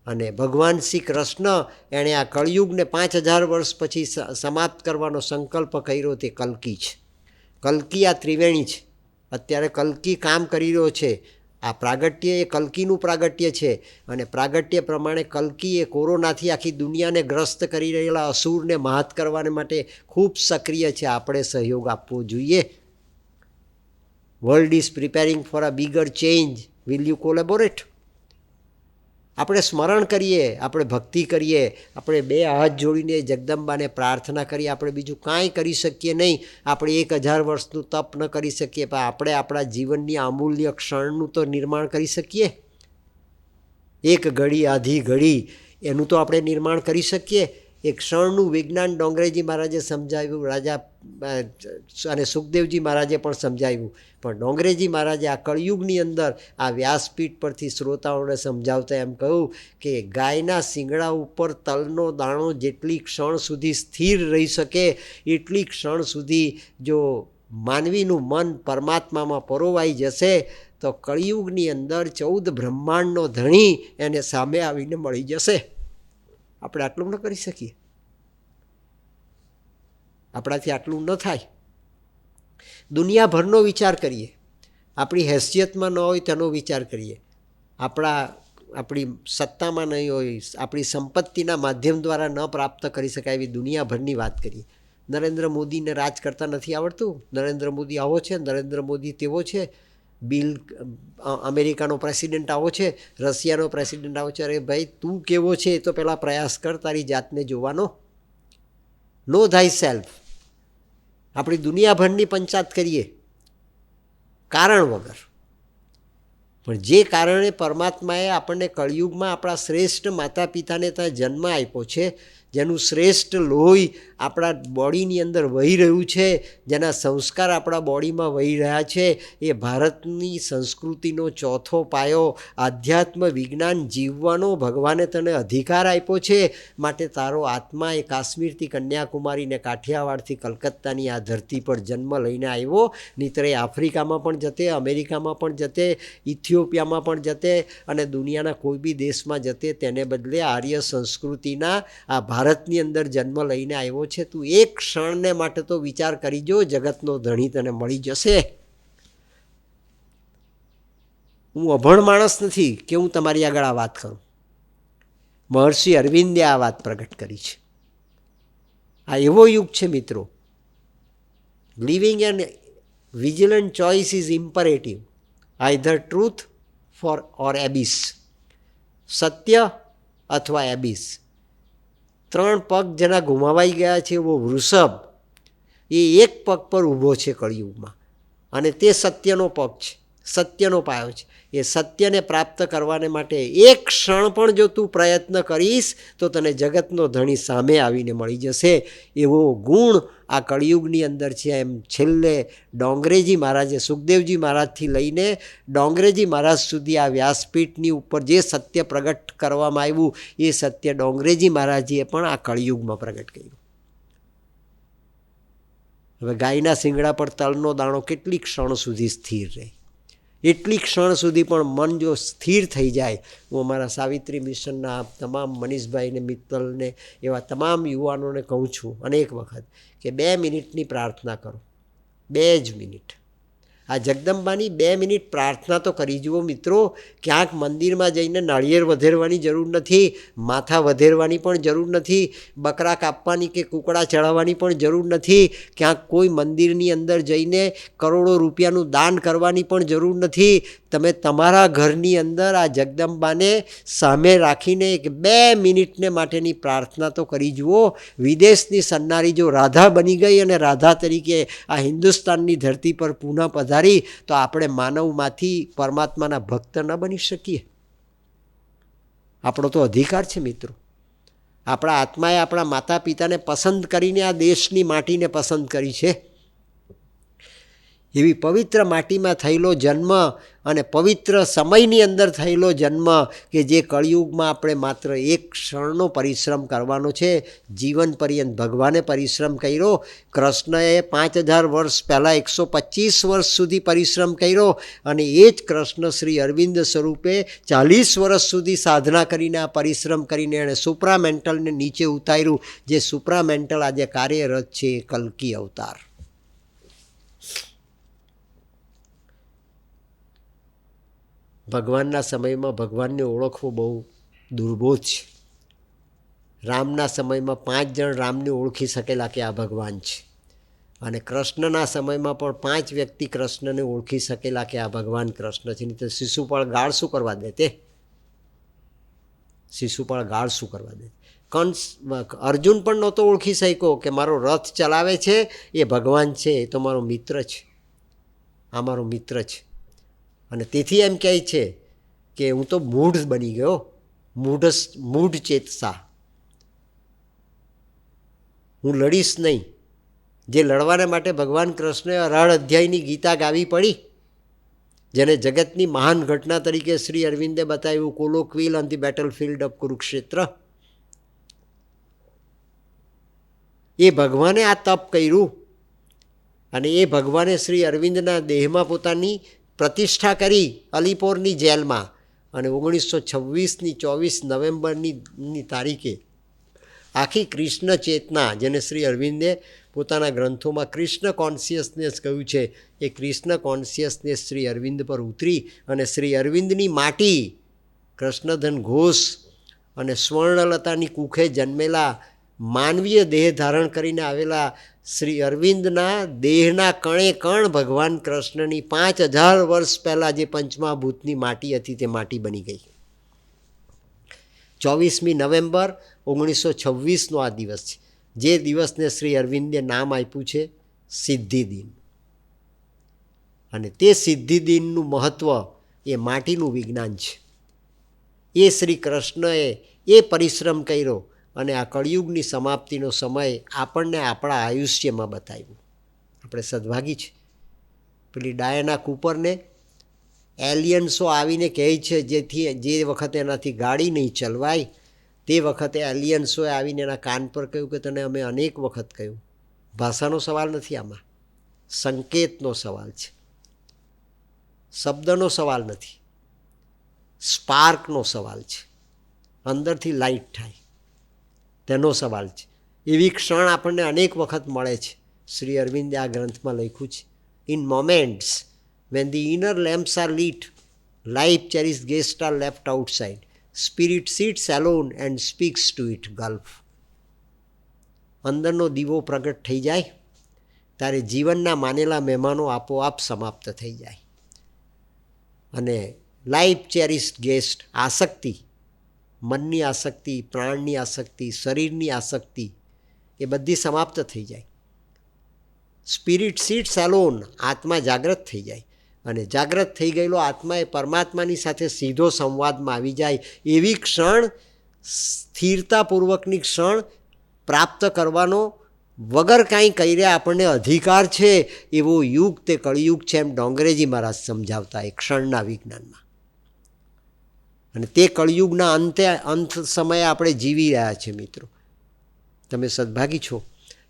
અને ભગવાન શ્રી કૃષ્ણ એણે આ કળિયુગને 5000 વર્ષ પછી સમાપ્ત કરવાનો સંકલ્પ કર્યો, તે કલ્કી છે. કલ્કી આ ત્રિવેણી છે. અત્યારે કલ્કી કામ કરી રહ્યો છે. આ પ્રાગટ્ય એ કલ્કીનું પ્રાગટ્ય છે, અને પ્રાગટ્ય પ્રમાણે કલ્કી એ કોરોનાથી આખી દુનિયાને ગ્રસ્ત કરી રહેલા અસુરને મહાત કરવા માટે ખૂબ સક્રિય છે. આપણે સહયોગ આપવો જોઈએ. World is preparing for a bigger change, will you collaborate? આપણે સ્મરણ કરીએ, આપણે ભક્તિ કરીએ, આપણે બે હાથ જોડીને જગદંબાને પ્રાર્થના કરીએ. આપણે બીજું કાંઈ કરી શકીએ નહીં. આપણે 1000 વર્ષનું તપ ન કરી શકીએ, પણ આપણે આપણા જીવનની અમૂલ્ય ક્ષણનું તો નિર્માણ કરી શકીએ. એક ઘડી, આધી ઘડી, એનું તો આપણે નિર્માણ કરી શકીએ. એ ક્ષણનું વિજ્ઞાન ડોંગરેજી મહારાજે સમજાવ્યું, રાજા અને સુખદેવજી મહારાજે પણ સમજાવ્યું. પણ ડોંગરેજી મહારાજે આ કળિયુગની અંદર આ વ્યાસપીઠ પરથી શ્રોતાઓને સમજાવતા એમ કહ્યું કે ગાયના શિંગડા ઉપર તલનો દાણો જેટલી ક્ષણ સુધી સ્થિર રહી શકે એટલી ક્ષણ સુધી જો માનવીનું મન પરમાત્મામાં પરોવાઈ જશે તો કળિયુગની અંદર 14 બ્રહ્માંડનો ધણી એને સામે આવીને મળી જશે. આપણે આટલું ન કરી શકીએ, આપણાથી આટલું ન થાય. દુનિયાભરનો વિચાર કરીએ, આપણી હેસિયતમાં ન હોય તેનો વિચાર કરીએ, આપણી સત્તામાં નહીં હોય, આપણી સંપત્તિના માધ્યમ દ્વારા ન પ્રાપ્ત કરી શકાય એવી દુનિયાભરની વાત કરીએ. નરેન્દ્ર મોદીને રાજ કરતા નથી આવડતું? નરેન્દ્ર મોદી આવો છે, નરેન્દ્ર મોદી તેવો છે, અમેરિકાનો પ્રેસિડેન્ટ આવો છે, રશિયાનો પ્રેસિડેન્ટ આવો છે. અરે ભાઈ, તું કેવો છે એ તો પહેલાં પ્રયાસ કર તારી જાતને જોવાનો. નો થાય સેલ્ફ. આપણી દુનિયાભરની પંચાત કરીએ કારણ વગર, પણ જે કારણે પરમાત્માએ આપણને કળિયુગમાં આપણા શ્રેષ્ઠ માતા પિતાને ત્યાં જન્મ આપ્યો છે, જેનું શ્રેષ્ઠ લોહી આપણા બોડીની અંદર વહી રહ્યું છે, જેના સંસ્કાર આપણા બોડીમાં વહી રહ્યા છે, એ ભારતની સંસ્કૃતિનો ચોથો પાયો આધ્યાત્મ વિજ્ઞાન જીવવાનો ભગવાને તને અધિકાર આપ્યો છે. માટે તારો આત્મા એ કાશ્મીરથી કન્યાકુમારીને કાઠિયાવાડથી કલકત્તાની આ ધરતી પર જન્મ લઈને આવ્યો. નહીંતર એ આફ્રિકામાં પણ જતે, અમેરિકામાં પણ જતે, ઇથિયોપિયામાં પણ જતે અને દુનિયાના કોઈ બી દેશમાં જતે. તેને બદલે આર્ય સંસ્કૃતિના આ ભારતની અંદર જન્મ લઈને આવ્યો છે. તું એક ક્ષણને માટે તો વિચાર કરી જો, જગતનો ધણી તને મળી જશે. હું અભણ માણસ નથી કે હું તમારી આગળ આ વાત કરું. મહર્ષિ અરવિંદે આ વાત પ્રગટ કરી છે. આ એવો યુગ છે મિત્રો, living an vigilant choice is imperative, either truth for or abyss. સત્ય અથવા એબિસ. 3 પગ જેના ગુમાવાઈ ગયા છે એવો વૃષભ એ એક પગ પર ઊભો છે કળિયુગમાં, અને તે સત્યનો પગ છે, સત્યનો પાયો છે. એ સત્યને પ્રાપ્ત કરવાને માટે એક ક્ષણ પણ જો તું પ્રયત્ન કરીશ તો તને જગતનો ધણી સામે આવીને મળી જશે. એવો ગુણ આ કળિયુગની અંદર છે. એમ છેલ્લે ડોંગરેજી મહારાજે, સુખદેવજી મહારાજથી લઈને ડોંગરેજી મહારાજ સુધી આ વ્યાસપીઠની ઉપર જે સત્ય પ્રગટ કરવામાં આવ્યું એ સત્ય ડોંગરેજી મહારાજીએ પણ આ કળિયુગમાં પ્રગટ કર્યું. હવે ગાયના શિંગડા પર તલનો દાણો કેટલી ક્ષણ સુધી સ્થિર રહે? એટલી ક્ષણ સુધી પણ મન જો સ્થિર થઈ જાય. હું અમારા સાવિત્રી મિશનના તમામ મનીષભાઈને, મિત્તલને, એવા તમામ યુવાનોને કહું છું અનેક વખત કે 2 મિનિટની પ્રાર્થના કરો. 2 જ મિનિટ. આ જગદંબાની 2 મિનિટ પ્રાર્થના તો કરી જુઓ મિત્રો. ક્યાંક મંદિરમાં જઈને નાળિયેર વધેરવાની જરૂર નથી, માથા વધેરવાની પણ જરૂર નથી, બકરા કાપવાની કે કૂકડા ચડાવવાની પણ જરૂર નથી, ક્યાંક કોઈ મંદિરની અંદર જઈને કરોડો રૂપિયાનું દાન કરવાની પણ જરૂર નથી. તમે તમારા ઘરની અંદર આ જગદંબાને સામે રાખીને 2 મિનિટને માટેની પ્રાર્થના તો કરી જુઓ. વિદેશની સન્નારી જો રાધા બની ગઈ અને રાધા તરીકે આ હિન્દુસ્તાનની ધરતી પર પુનઃ પધારી, તો આપણે માનવમાંથી પરમાત્માના ભક્ત ન બની શકીએ? આપણો તો અધિકાર છે મિત્રો. આપણા આત્માએ આપણા માતા પિતાને પસંદ કરીને આ દેશની માટીને પસંદ કરી છે. એવી પવિત્ર માટીમાં થયેલો જન્મ અને પવિત્ર સમયની અંદર થયેલો જન્મ કે જે કળિયુગમાં આપણે માત્ર એક ક્ષણનો પરિશ્રમ કરવાનો છે. જીવન પર્યંત ભગવાને પરિશ્રમ કર્યો. કૃષ્ણએ 5000 વર્ષ પહેલાં 125 વર્ષ સુધી પરિશ્રમ કર્યો, અને એ જ કૃષ્ણ શ્રી અરવિંદ સ્વરૂપે 40 વર્ષ સુધી સાધના કરીને આ પરિશ્રમ કરીને એણે સુપ્રામેન્ટલને નીચે ઉતાર્યું. જે સુપ્રામેન્ટલ આજે કાર્યરત છે એ કલ્કી અવતાર. ભગવાનના સમયમાં ભગવાનને ઓળખવો બહુ દુર્બોધ છે. રામના સમયમાં 5 જણ રામને ઓળખી શકેલા કે આ ભગવાન છે. અને કૃષ્ણના સમયમાં પણ 5 વ્યક્તિ કૃષ્ણને ઓળખી શકેલા કે આ ભગવાન કૃષ્ણ છે. નહીં તો શિશુપાળ ગાળ શું કરવા દે? તે શિશુપાળ ગાળ શું કરવા દે? કંસ અર્જુન પણ નહોતો ઓળખી શક્યો કે મારો રથ ચલાવે છે એ ભગવાન છે, એ તો મારો મિત્ર છે, આ મારો મિત્ર છે. અને તેથી એમ કહે છે કે હું તો મૂઢ બની ગયો, મૂઢ ચેતસા, હું લડીશ નહીં. જે લડવાને માટે ભગવાન કૃષ્ણએ 18 અધ્યાયની ગીતા ગાવી પડી, જેને જગતની મહાન ઘટના તરીકે શ્રી અરવિંદે બતાવ્યું, કોલોક્વિલ ઓન ધી બેટલફિલ્ડ ઓફ કુરુક્ષેત્ર. એ ભગવાને આ તપ કર્યું અને એ ભગવાને શ્રી અરવિંદના દેહમાં પોતાની પ્રતિષ્ઠા કરી અલીપોરની જેલમાં. અને 1926ની 24 નવેમ્બરની તારીખે આખી કૃષ્ણ ચેતના, જેને શ્રી અરવિંદે પોતાના ગ્રંથોમાં કૃષ્ણ કોન્શિયસનેસ કહ્યું છે, એ કૃષ્ણ કોન્શિયસનેસ શ્રી અરવિંદ પર ઉતરી અને શ્રી અરવિંદની માટી, કૃષ્ણધન ઘોષ અને સ્વર્ણલતાની કુખે જન્મેલા માનવીય દેહ ધારણ કરીને આવેલા શ્રી અરવિંદના દેહના કણે કણ ભગવાન કૃષ્ણની 5000 વર્ષ પહેલાં જે પંચમહાભૂતની માટી હતી તે માટી બની ગઈ. 24મી નવેમ્બર 1926નો આ દિવસ છે, જે દિવસને શ્રી અરવિંદે નામ આપ્યું છે સિદ્ધિ દિન. અને તે સિદ્ધિ દિનનું મહત્ત્વ એ માટીનું વિજ્ઞાન છે. એ શ્રી કૃષ્ણએ એ પરિશ્રમ કર્યો અને આ કળિયુગની સમાપ્તિનો સમય આપણને આપણા આયુષ્યમાં બતાવ્યું. આપણે સદભાગી છે. પેલી ડાયના કૂપરને એલિયન્સો આવીને કહે છે, જે વખતે એનાથી ગાડી નહીં ચલવાય, તે વખતે એલિયન્સોએ આવીને એના કાન પર કહ્યું કે તને અમે અનેક વખત કહ્યું. ભાષાનો સવાલ નથી, આમાં સંકેતનો સવાલ છે, શબ્દનો સવાલ નથી, સ્પાર્કનો સવાલ છે, અંદરથી લાઇટ થાય તેનો સવાલ છે. એવી ક્ષણ આપણને અનેક વખત મળે છે. શ્રી અરવિંદે આ ગ્રંથમાં લખ્યું છે, in moments when the inner lamps are lit, life cherished guests are left outside, spirit sits alone and speaks to it gulf. અંદરનો દીવો પ્રગટ થઈ જાય ત્યારે જીવનના માનેલા મહેમાનો આપોઆપ સમાપ્ત થઈ જાય અને લાઈફ ચેરિસ્ડ ગેસ્ટ, આસક્તિ, મનની આસક્તિ, પ્રાણની આસક્તિ, શરીરની આસક્તિ, એ બધી સમાપ્ત થઈ જાય. સ્પિરિટ સીટ્સ એલોન, આત્મા જાગ્રત થઈ જાય અને જાગ્રત થઈ ગયેલો આત્મા એ પરમાત્માની સાથે સીધો સંવાદમાં આવી જાય. એવી ક્ષણ, સ્થિરતાપૂર્વકની ક્ષણ પ્રાપ્ત કરવાનો વગર કાંઈ કર્યા આપણને અધિકાર છે એવો યુગ તે કળિયુગ છે, એમ ડોંગરેજી મહારાજ સમજાવતા એ ક્ષણના વિજ્ઞાનમાં. અને તે કળિયુગના અંત સમયે આપણે જીવી રહ્યા છીએ. મિત્રો, તમે સદભાગી છો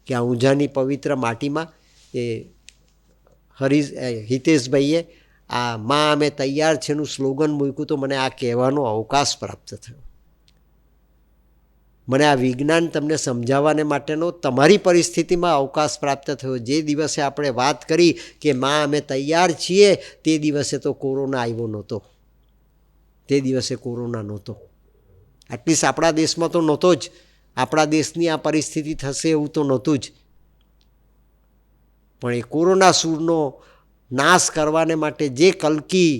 કે આ ઊંઝાની પવિત્ર માટીમાં એ હિતેશભાઈએ આ માં અમે તૈયાર છે નું સ્લોગન મૂક્યું, તો મને આ કહેવાનો અવકાશ પ્રાપ્ત થયો. મને આ વિજ્ઞાન તમને સમજાવવાને માટેનો તમારી પરિસ્થિતિમાં અવકાશ પ્રાપ્ત થયો. જે દિવસે આપણે વાત કરી કે માં અમે તૈયાર છીએ, તે દિવસે તો કોરોના આવ્યો નહોતો, તે દિવસે કોરોના નહોતો. એટલીસ્ટ આપણા દેશમાં તો નહોતો જ. આપણા દેશની આ પરિસ્થિતિ થશે એવું તો નહોતું જ. પણ એ કોરોના સૂરનો નાશ કરવાને માટે જે કલ્કી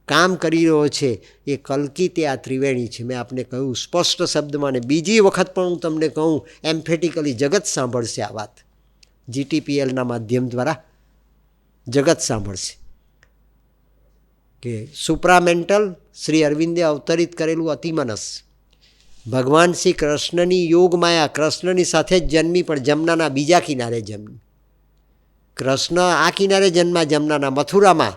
કામ કરી રહ્યો છે, એ કલ્કી તે આ ત્રિવેણી છે. મેં આપને કહ્યું સ્પષ્ટ શબ્દમાં, ને બીજી વખત પણ હું તમને કહું એમ્ફેટિકલી, જગત સાંભળશે આ વાત, GTPLના માધ્યમ દ્વારા જગત સાંભળશે કે સુપ્રામેન્ટલ શ્રી અરવિંદે અવતરિત કરેલું અતિમનસ ભગવાન શ્રી કૃષ્ણની યોગ માયા કૃષ્ણની સાથે જ જન્મી, પણ જમનાના બીજા કિનારે જન્મી. કૃષ્ણ આ કિનારે જન્મા જમનાના મથુરામાં,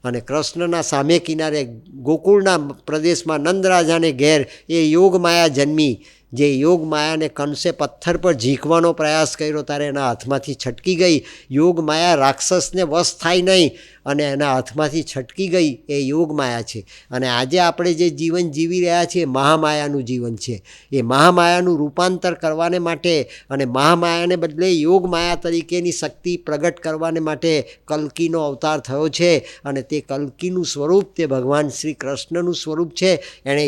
અને કૃષ્ણના સામે કિનારે ગોકુળના પ્રદેશમાં નંદરાજાને ઘેર એ યોગ માયા જન્મી. જે યોગ માયાને કંસે પથ્થર પર ઝીંકવાનો પ્રયાસ કર્યો ત્યારે એના હાથમાંથી છટકી ગઈ. યોગ માયા રાક્ષસને વશ થાય નહીં અને એના હાથમાંથી છટકી ગઈ. એ યોગ માયા છે. અને આજે આપણે જે જીવન જીવી રહ્યા છીએ મહામાયાનું જીવન છે. એ મહામાયાનું રૂપાંતર કરવાને માટે અને મહામાયાને બદલે યોગ માયા તરીકેની શક્તિ પ્રગટ કરવાને માટે કલ્કીનો અવતાર થયો છે. અને તે કલ્કીનું સ્વરૂપ તે ભગવાન શ્રી કૃષ્ણનું સ્વરૂપ છે. એણે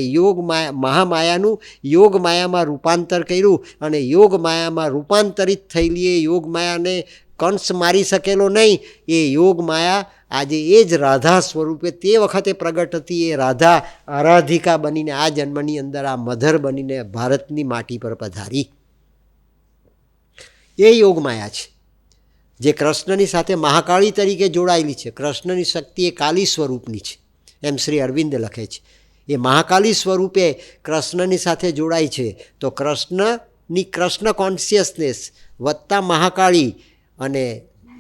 મહામાયાનું યોગ માયામાં રૂપાંતર કર્યું અને યોગ માયામાં રૂપાંતરિત થયેલી એ યોગ માયાને કંસ મારી શકેલો નહીં. એ યોગ માયા આજે એ જ રાધા સ્વરૂપે તે વખતે પ્રગટ હતી. એ રાધા આરાધિકા બનીને આ જન્મની અંદર આ મધર બનીને ભારતની માટી પર પધારી. એ યોગ માયા છે જે કૃષ્ણની સાથે મહાકાળી તરીકે જોડાયેલી છે. કૃષ્ણની શક્તિ એ કાલી સ્વરૂપની છે એમ શ્રી અરવિંદ લખે છે. એ મહાકાલી સ્વરૂપે કૃષ્ણની સાથે જોડાય છે. તો કૃષ્ણ કોન્શિયસનેસ વત્તા મહાકાળી અને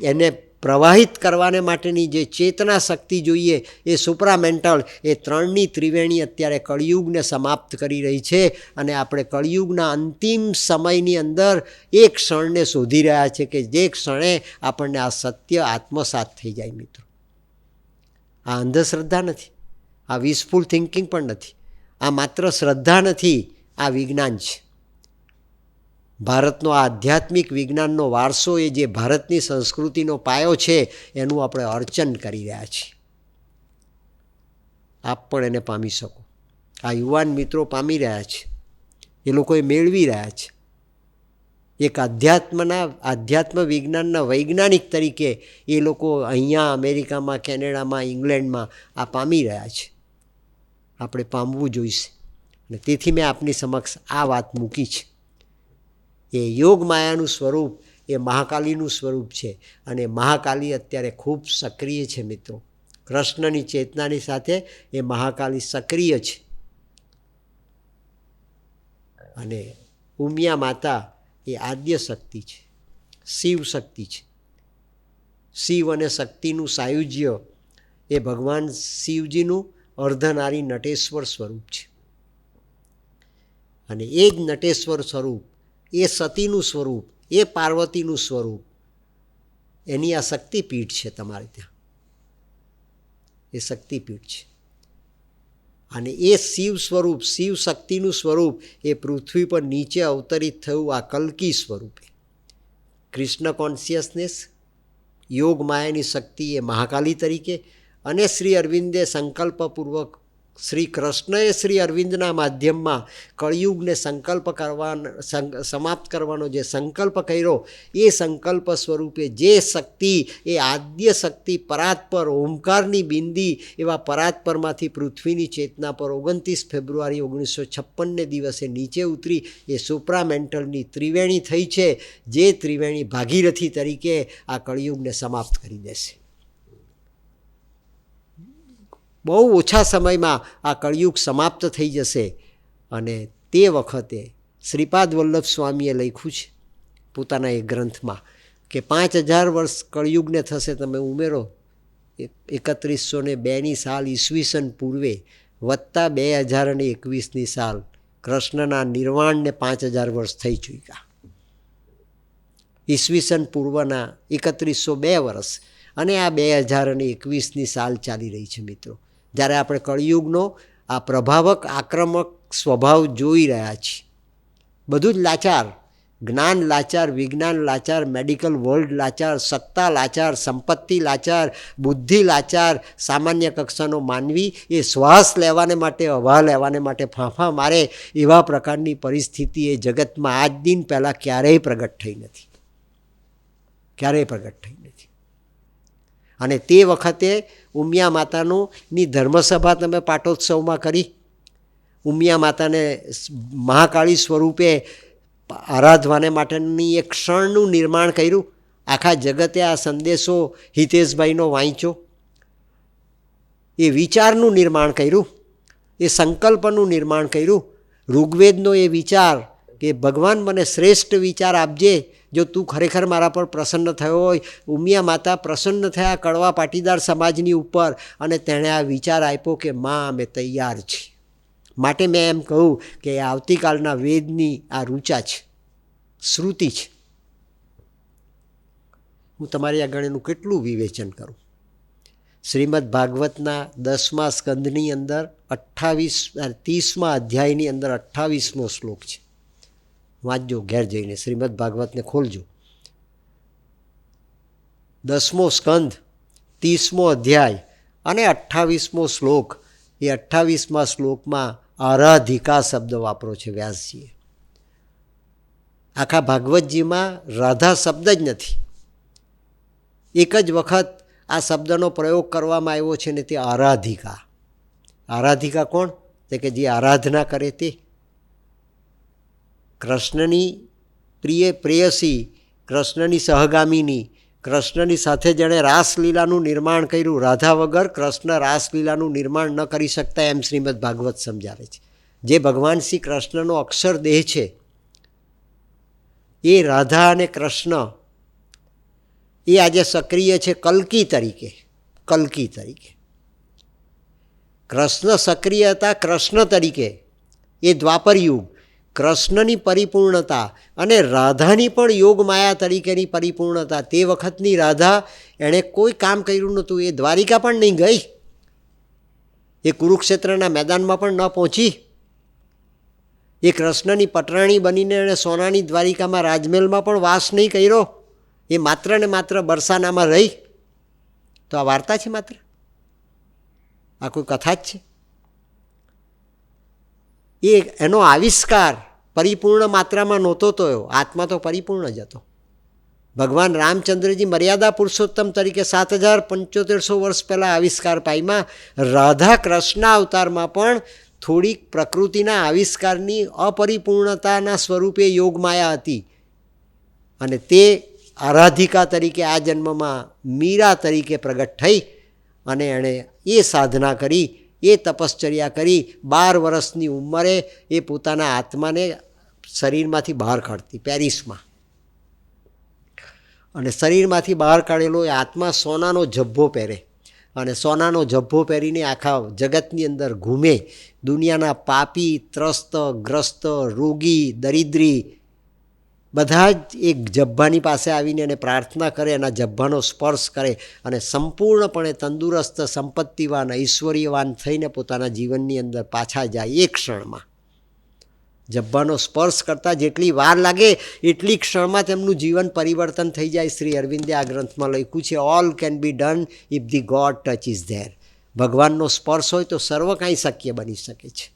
એને પ્રવાહિત કરવાને માટેની જે ચેતના શક્તિ જોઈએ એ સુપ્રામેન્ટલ, એ ત્રણની ત્રિવેણી અત્યારે કળિયુગને સમાપ્ત કરી રહી છે. અને આપણે કળિયુગના અંતિમ સમયની અંદર એ ક્ષણને શોધી રહ્યા છે કે જે ક્ષણે આપણને આ સત્ય આત્મસાત થઈ જાય. મિત્રો, આ અંધશ્રદ્ધા નથી, આ વિશફુલ થિંકિંગ પણ નથી, આ માત્ર શ્રદ્ધા નથી, આ વિજ્ઞાન છે. ભારતનો આ આધ્યાત્મિક વિજ્ઞાનનો વારસો, એ જે ભારતની સંસ્કૃતિનો પાયો છે, એનું આપણે અર્ચન કરી રહ્યા છીએ. આપ પણ એને પામી શકો. આ યુવાન મિત્રો પામી રહ્યા છે, એ લોકોએ મેળવી રહ્યા છે. એક આધ્યાત્મ વિજ્ઞાનના વૈજ્ઞાનિક તરીકે એ લોકો અહીંયા અમેરિકામાં, કેનેડામાં, ઇંગ્લેન્ડમાં આ પામી રહ્યા છે. આપણે પામવું જોઈશે. અને તેથી મેં આપની સમક્ષ આ વાત મૂકી છે. એ યોગ માયાનું સ્વરૂપ એ મહાકાલીનું સ્વરૂપ છે. અને મહાકાલી અત્યારે ખૂબ સક્રિય છે. મિત્રો, કૃષ્ણની ચેતનાની સાથે એ મહાકાલી સક્રિય છે. અને ઉમિયા માતા એ આદ્ય શક્તિ છે, શિવ શક્તિ છે. શિવ અને શક્તિનું સાયુજ્ય એ ભગવાન શિવજીનું અર્ધનારી નટેશ્વર સ્વરૂપ છે. અને એ જ નટેશ્વર સ્વરૂપ, એ સતીનું સ્વરૂપ, એ પાર્વતીનું સ્વરૂપ, એની આ શક્તિપીઠ છે તમારે ત્યાં. એ શક્તિપીઠ છે. અને એ શિવ સ્વરૂપ, શિવ શક્તિનું સ્વરૂપ એ પૃથ્વી પર નીચે અવતરિત થયું આ કલ્કી સ્વરૂપે. કૃષ્ણ કોન્શિયસનેસ, યોગ માયાની શક્તિ એ મહાકાલી તરીકે, અને શ્રી અરવિંદે સંકલ્પપૂર્વક, શ્રી કૃષ્ણએ શ્રી અરવિંદના માધ્યમમાં કળિયુગને સમાપ્ત કરવાનો જે સંકલ્પ કર્યો, એ સંકલ્પ સ્વરૂપે જે શક્તિ, એ આદ્ય શક્તિ પરાત્પર, ઓમકારની બિંદી એવા પરાત્પરમાંથી પૃથ્વીની ચેતના પર 29 ફેબ્રુઆરી 1956 દિવસે નીચે ઉતરી એ સુપ્રામેન્ટલની ત્રિવેણી થઈ છે. જે ત્રિવેણી ભાગીરથી તરીકે આ કળિયુગને સમાપ્ત કરી દેશે. બહુ ઓછા સમયમાં આ કળિયુગ સમાપ્ત થઈ જશે. અને તે વખતે શ્રીપાદ વલ્લભ સ્વામીએ લખ્યું છે પોતાના એક ગ્રંથમાં કે 5000 વર્ષ કળિયુગને થશે. તમે ઉમેરો 3102ની સાલ ઈસવીસન પૂર્વે વત્તા 2021ની સાલ, કૃષ્ણના નિર્વાણને 5000 વર્ષ થઈ ચૂક્યા. ઈસવીસન પૂર્વના 3102 વર્ષ અને આ 2021ની સાલ ચાલી રહી છે. મિત્રો, જ્યારે આપણે કળિયુગનો આ પ્રભાવક, આક્રમક સ્વભાવ જોઈ રહ્યા છીએ. બધું જ લાચાર, જ્ઞાન લાચાર, વિજ્ઞાન લાચાર, મેડિકલ વર્લ્ડ લાચાર, સત્તા લાચાર, સંપત્તિ લાચાર, બુદ્ધિ લાચાર, સામાન્ય કક્ષાનો માનવી એ શ્વાસ લેવાને માટે, હવા લેવાને માટે ફાંફા મારે એવા પ્રકારની પરિસ્થિતિ એ જગતમાં આજ દિન પહેલાં ક્યારેય પ્રગટ થઈ નથી. ક્યારેય પ્રગટ થઈ નથી. અને તે વખતે ઉમિયા માતાની ધર્મસભા તમે પાટોત્સવમાં કરી. ઉમિયા માતાને મહાકાળી સ્વરૂપે આરાધવાને માટેની એક ક્ષણનું નિર્માણ કર્યું. આખા જગતે આ સંદેશો હિતેશભાઈનો વાંચ્યો. એ વિચારનું નિર્માણ કર્યું, એ સંકલ્પનું નિર્માણ કર્યું. ઋગ્વેદનો એ વિચાર કે ભગવાન મને શ્રેષ્ઠ વિચાર આપજે, જો તું ખરેખર મારા પર પ્રસન્ન થયો હોય. ઉમિયા માતા પ્રસન્ન થયા કડવા પાટીદાર સમાજની ઉપર, અને તેણે આ વિચાર આપ્યો કે માં, અમે તૈયાર છીએ. માટે મેં એમ કહું કે આવતીકાલના વેદની આ રૂચા છે, શ્રુતિ છે. હું તમારી આગળ એનું કેટલું વિવેચન કરું. શ્રીમદ ભાગવતના 10મા સ્કંદની અંદર 30મા અધ્યાયની અંદર 28મો શ્લોક છે. વાંચજો ઘેર જઈને, શ્રીમદ ભાગવતને ખોલજો. 10મો સ્કંદ, 30મો અધ્યાય અને 28મો શ્લોક. એ 28મા શ્લોકમાં આરાધિકા શબ્દ વાપરો છે વ્યાસજીએ. આખા ભાગવતજીમાં રાધા શબ્દ જ નથી. એક જ વખત આ શબ્દનો પ્રયોગ કરવામાં આવ્યો છે ને તે આરાધિકા. આરાધિકા કોણ? તે કે જે આરાધના કરે તે. કૃષ્ણની પ્રેયસી, કૃષ્ણની સહગામિની, કૃષ્ણની સાથે જેણે રાસલીલાનું નિર્માણ કર્યું. રાધા વગર કૃષ્ણ રાસલીલાનું નિર્માણ ન કરી શકતા એમ શ્રીમદ ભાગવત સમજાવે છે. જે ભગવાન શ્રી કૃષ્ણનો અક્ષર દેહ છે એ રાધા અને કૃષ્ણ એ આજે સક્રિય છે કલ્કી તરીકે. કલ્કી તરીકે કૃષ્ણ સક્રિય હતા કૃષ્ણ તરીકે. એ દ્વાપર યુગ. કૃષ્ણની પરિપૂર્ણતા અને રાધાની પણ યોગ માયા તરીકેની પરિપૂર્ણતા. તે વખતની રાધા, એણે કોઈ કામ કર્યું નહોતું. એ દ્વારિકા પણ નહીં ગઈ, એ કુરુક્ષેત્રના મેદાનમાં પણ ન પહોંચી. એ કૃષ્ણની પટરાણી બનીને એણે સોનાની દ્વારિકામાં રાજમહેલમાં પણ વાસ નહીં કર્યો. એ માત્ર ને માત્ર બરસાનામાં રહી. તો આ વાર્તા છે માત્ર? આ કોઈ કથા જ છે? એ એનો આવિષ્કાર પરિપૂર્ણ માત્રામાં નહોતો થયો. આત્મા તો પરિપૂર્ણ જ હતો. ભગવાન રામચંદ્રજી મર્યાદા પુરુષોત્તમ તરીકે 7500 વર્ષ પહેલાં આવિષ્કાર પામ્યા. રાધા કૃષ્ણ અવતારમાં પણ થોડીક પ્રકૃતિના આવિષ્કારની અપરિપૂર્ણતાના સ્વરૂપે યોગમાયા હતી. અને તે આરાધિકા તરીકે આ જન્મમાં મીરા તરીકે પ્રગટ થઈ અને એણે એ સાધના કરી, એ તપશ્ચર્યા કરી. 12 વર્ષની ઉંમરે એ પોતાના આત્માને શરીરમાંથી બહાર કાઢતી પેરિસમાં. અને શરીરમાંથી બહાર કાઢેલો એ આત્મા સોનાનો ઝભ્ભો પહેરે અને સોનાનો ઝભ્ભો પહેરીને આખા જગતની અંદર ઘૂમે. દુનિયાના પાપી, ત્રસ્ત, ગ્રસ્ત, રોગી, દરિદ્રી બધા જ એક ઝભ્ભાની પાસે આવીને એને પ્રાર્થના કરે, એના ઝભ્ભાનો સ્પર્શ કરે અને સંપૂર્ણપણે તંદુરસ્ત, સંપત્તિવાન, ઐશ્વર્યવાન થઈને પોતાના જીવનની અંદર પાછા જાય. એક ક્ષણમાં ઝભ્ભાનો સ્પર્શ કરતાં જેટલી વાર લાગે એટલી ક્ષણમાં તેમનું જીવન પરિવર્તન થઈ જાય. શ્રી અરવિંદે આ ગ્રંથમાં લખ્યું છે, all can be done if the God touch is there. ભગવાનનો સ્પર્શ હોય તો સર્વ કાંઈ શક્ય બની શકે છે.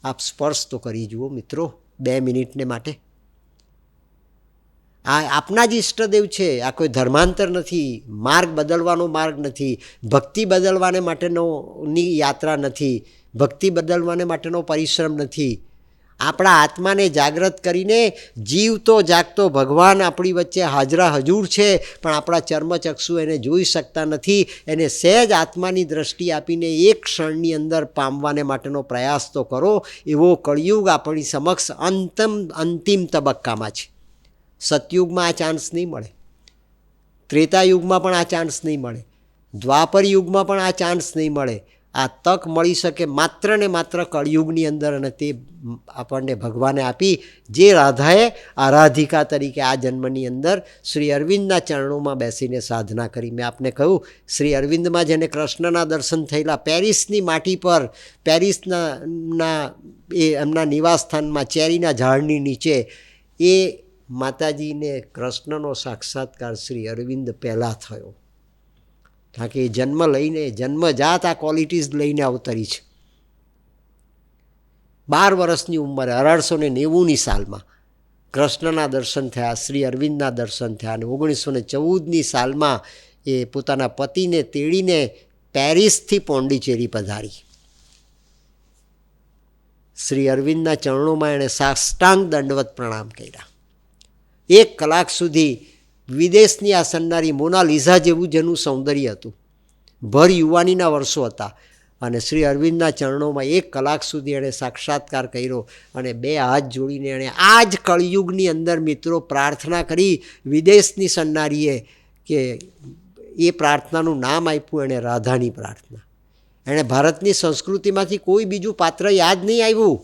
આપ સ્પર્શ તો કરી જુઓ મિત્રો 2 મિનિટને માટે. આ આપના જ ઈષ્ટદેવ છે. આ કોઈ ધર્માંતર નથી, માર્ગ બદલવાનો માર્ગ નથી, ભક્તિ બદલવાને માટેની યાત્રા નથી, ભક્તિ બદલવાને માટેનો પરિશ્રમ નથી. આપણા આત્માને જાગૃત કરીને જીવતો જાગતો ભગવાન આપણી વચ્ચે હાજરા હજૂર છે, પણ આપણા ચર્મચક્ષુ એને જોઈ શકતા નથી. એને સહેજ આત્માની દ્રષ્ટિ આપીને એક ક્ષણની અંદર પામવાને માટેનો પ્રયાસ તો કરો. એવો કળિયુગ આપણી સમક્ષ અંતિમ તબક્કામાં છે. સતયુગમાં આ ચાન્સ નહીં મળે, ત્રેતાયુગમાં પણ આ ચાન્સ નહીં મળે, દ્વાપર યુગમાં પણ આ ચાન્સ નહીં મળે. આ તક મળી શકે માત્ર ને માત્ર કળિયુગની અંદર, અને તે આપણને ભગવાને આપી. જે રાધાએ આરાધિકા તરીકે આ જન્મની અંદર શ્રી અરવિંદના ચરણોમાં બેસીને સાધના કરી. મેં આપને કહ્યું, શ્રી અરવિંદમાં જેને કૃષ્ણના દર્શન થયેલા, પેરિસની માટી પર, પેરિસના એ એમના નિવાસસ્થાનમાં ચેરીના ઝાડની નીચે, એ માતાજીને કૃષ્ણનો સાક્ષાત્કાર શ્રી અરવિંદ પહેલાં થયો. કારણ કે એ જન્મજાત આ ક્વોલિટીઝ લઈને અવતરી છે. 12 વર્ષની ઉંમરે 1890ની સાલમાં કૃષ્ણના દર્શન થયા, શ્રી અરવિંદના દર્શન થયા. અને 1914ની સાલમાં એ પોતાના પતિને તેડીને પેરિસથી પોંડિચેરી પધારી. શ્રી અરવિંદના ચરણોમાં એણે સાષ્ટાંગ દંડવત પ્રણામ કર્યા. 1 કલાક સુધી વિદેશની આ સન્નારી મોનાલિઝા જેવું જેનું સૌંદર્ય હતું, ભર યુવાનીના વર્ષો હતા, અને શ્રી અરવિંદના ચરણોમાં 1 કલાક સુધી એણે સાક્ષાત્કાર કર્યો. અને 2 હાથ જોડીને એણે આ જ કળિયુગની અંદર મિત્રો પ્રાર્થના કરી. વિદેશની સન્નારીએ કે એ પ્રાર્થનાનું નામ આપ્યું એણે રાધાની પ્રાર્થના. એણે ભારતની સંસ્કૃતિમાંથી કોઈ બીજું પાત્ર યાદ નહીં આવ્યું.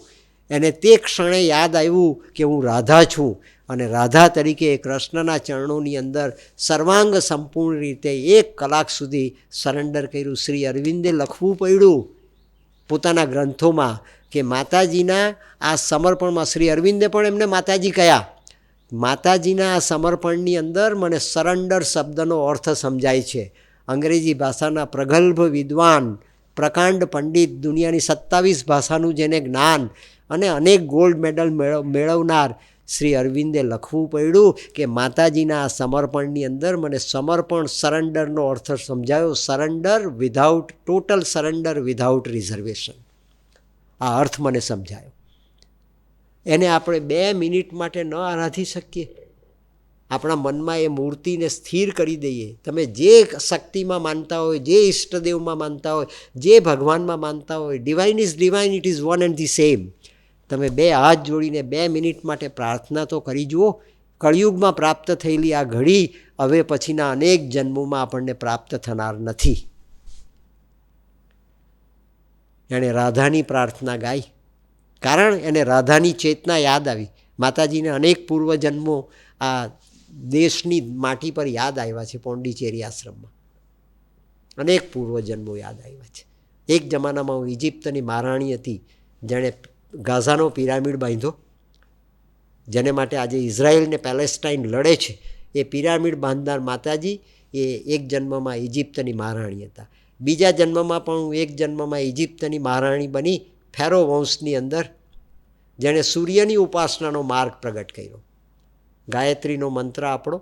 એને તે ક્ષણે યાદ આવ્યું કે હું રાધા છું, અને રાધા તરીકે કૃષ્ણના ચરણોની અંદર સર્વાંગ સંપૂર્ણ રીતે 1 કલાક સુધી સરેન્ડર કર્યું. શ્રી અરવિંદે લખવું પડ્યું પોતાના ગ્રંથોમાં કે માતાજીના આ સમર્પણમાં, શ્રી અરવિંદે પણ એમને માતાજી કહ્યા, માતાજીના આ સમર્પણની અંદર મને સરેન્ડર શબ્દનો અર્થ સમજાય છે. અંગ્રેજી ભાષાના પ્રગલ્ભ વિદ્વાન, પ્રકાંડ પંડિત, દુનિયાની 27 ભાષાનું જેને જ્ઞાન અને અનેક ગોલ્ડ મેડલ મેળવનાર શ્રી અરવિંદે લખવું પડ્યું કે માતાજીના આ સમર્પણની અંદર મને સમર્પણ સરેન્ડરનો અર્થ સમજાયો. Surrender without, total surrender without reservation. આ અર્થ મને સમજાયો. એને આપણે 2 મિનિટ માટે ન આરાધી શકીએ? આપણા મનમાં એ મૂર્તિને સ્થિર કરી દઈએ. તમે જે શક્તિમાં માનતા હોય, જે ઈષ્ટદેવમાં માનતા હોય, જે ભગવાનમાં માનતા હોય, divine is divine, it is one and the same. તમે 2 હાથ જોડીને 2 મિનિટ માટે પ્રાર્થના તો કરી જુઓ. કળિયુગમાં પ્રાપ્ત થયેલી આ ઘડી હવે પછીના અનેક જન્મોમાં આપણને પ્રાપ્ત થનાર નથી. એણે રાધાની પ્રાર્થના ગાઈ, કારણ એને રાધાની ચેતના યાદ આવી. માતાજીને અનેક પૂર્વજન્મો આ દેશની માટી પર યાદ આવ્યા છે. પોંડિચેરી આશ્રમમાં અનેક પૂર્વજન્મો યાદ આવ્યા છે. એક જમાનામાં હું ઇજિપ્તની મહારાણી હતી, જેણે ગાઝાનો પિરામિડ બાંધ્યો, જેને માટે આજે ઇઝરાયલ ને પેલેસ્ટાઇન લડે છે. એ પિરામિડ બાંધનાર માતાજી એ એક જન્મમાં ઇજિપ્તની મહારાણી હતા. બીજા જન્મમાં પણ હું એક જન્મમાં ઇજિપ્તની મહારાણી બની ફેરો વંશની અંદર, જેણે સૂર્યની ઉપાસનાનો માર્ગ પ્રગટ કર્યો. ગાયત્રીનો મંત્ર આપણો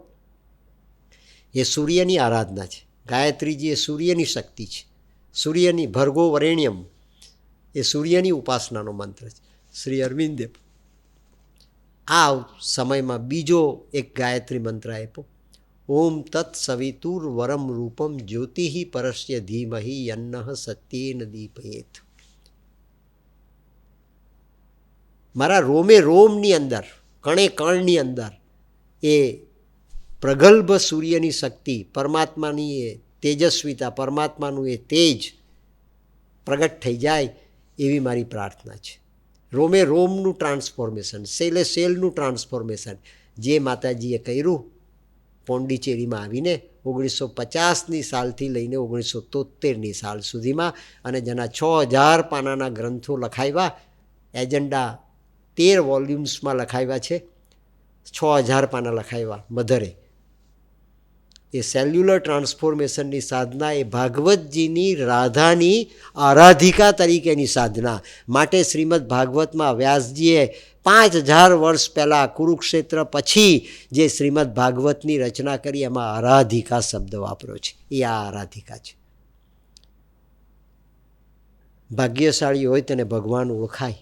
એ સૂર્યની આરાધના છે. ગાયત્રીજી એ સૂર્યની શક્તિ છે. સૂર્યની ભર્ગો વરેણ્યમ એ સૂર્યની ઉપાસનાનો મંત્ર છે. શ્રી અરવિંદે આ સમયમાં બીજો એક ગાયત્રી મંત્ર આપ્યો. ઓમ તત્ સવિતુર વરમ રૂપમ જ્યોતિ પરસ્ય ધીમહિ યન્ન સત્યેન દીપયેત. મારા રોમે રોમની અંદર, કણે કણની અંદર એ પ્રગલ્ભ સૂર્યની શક્તિ, પરમાત્માની એ તેજસ્વીતા, પરમાત્માનું એ તેજ પ્રગટ થઈ જાય એવી મારી પ્રાર્થના છે. રોમે રોમનું ટ્રાન્સફોર્મેશન, સેલે સેલનું ટ્રાન્સફોર્મેશન જે માતાજીએ કર્યું પોંડિચેરીમાં આવીને 1950ની સાલથી લઈને 1973ની સાલ સુધીમાં, અને જેના 6000 પાનાના ગ્રંથો લખાવ્યા, એજન્ડા 13 વોલ્યુમ્સમાં લખાવ્યા છે. 6000 પાના લખાવ્યા મધરે. એ સેલ્યુલર ટ્રાન્સફોર્મેશનની સાધના એ ભાગવતજીની રાધાની આરાધિકા તરીકેની સાધના માટે શ્રીમદ ભાગવતમાં વ્યાસજીએ 5000 વર્ષ પહેલાં કુરુક્ષેત્ર પછી જે શ્રીમદ ભાગવતની રચના કરી એમાં આરાધિકા શબ્દ વાપર્યો છે. એ આ આરાધિકા છે. ભાગ્યશાળી હોય તેને ભગવાન ઓળખાય,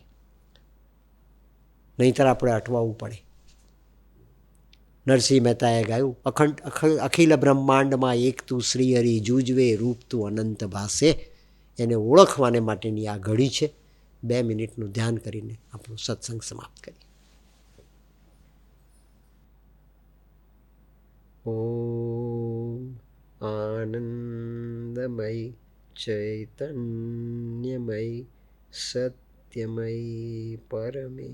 નહીંતર આપણે અટવાવું પડે. નરસિંહ મહેતાએ ગાયું, અખિલ બ્રહ્માંડમાં એક તું શ્રી હરિ, જૂજવે રૂપ તું અનંત ભાસે. એને ઓળખવાને માટેની આ ઘડી છે. 2 મિનિટનું ધ્યાન કરીને આપણો સત્સંગ સમાપ્ત કરીએ. ઓમ આનંદમય ચૈતન્યમય સત્યમય પરમે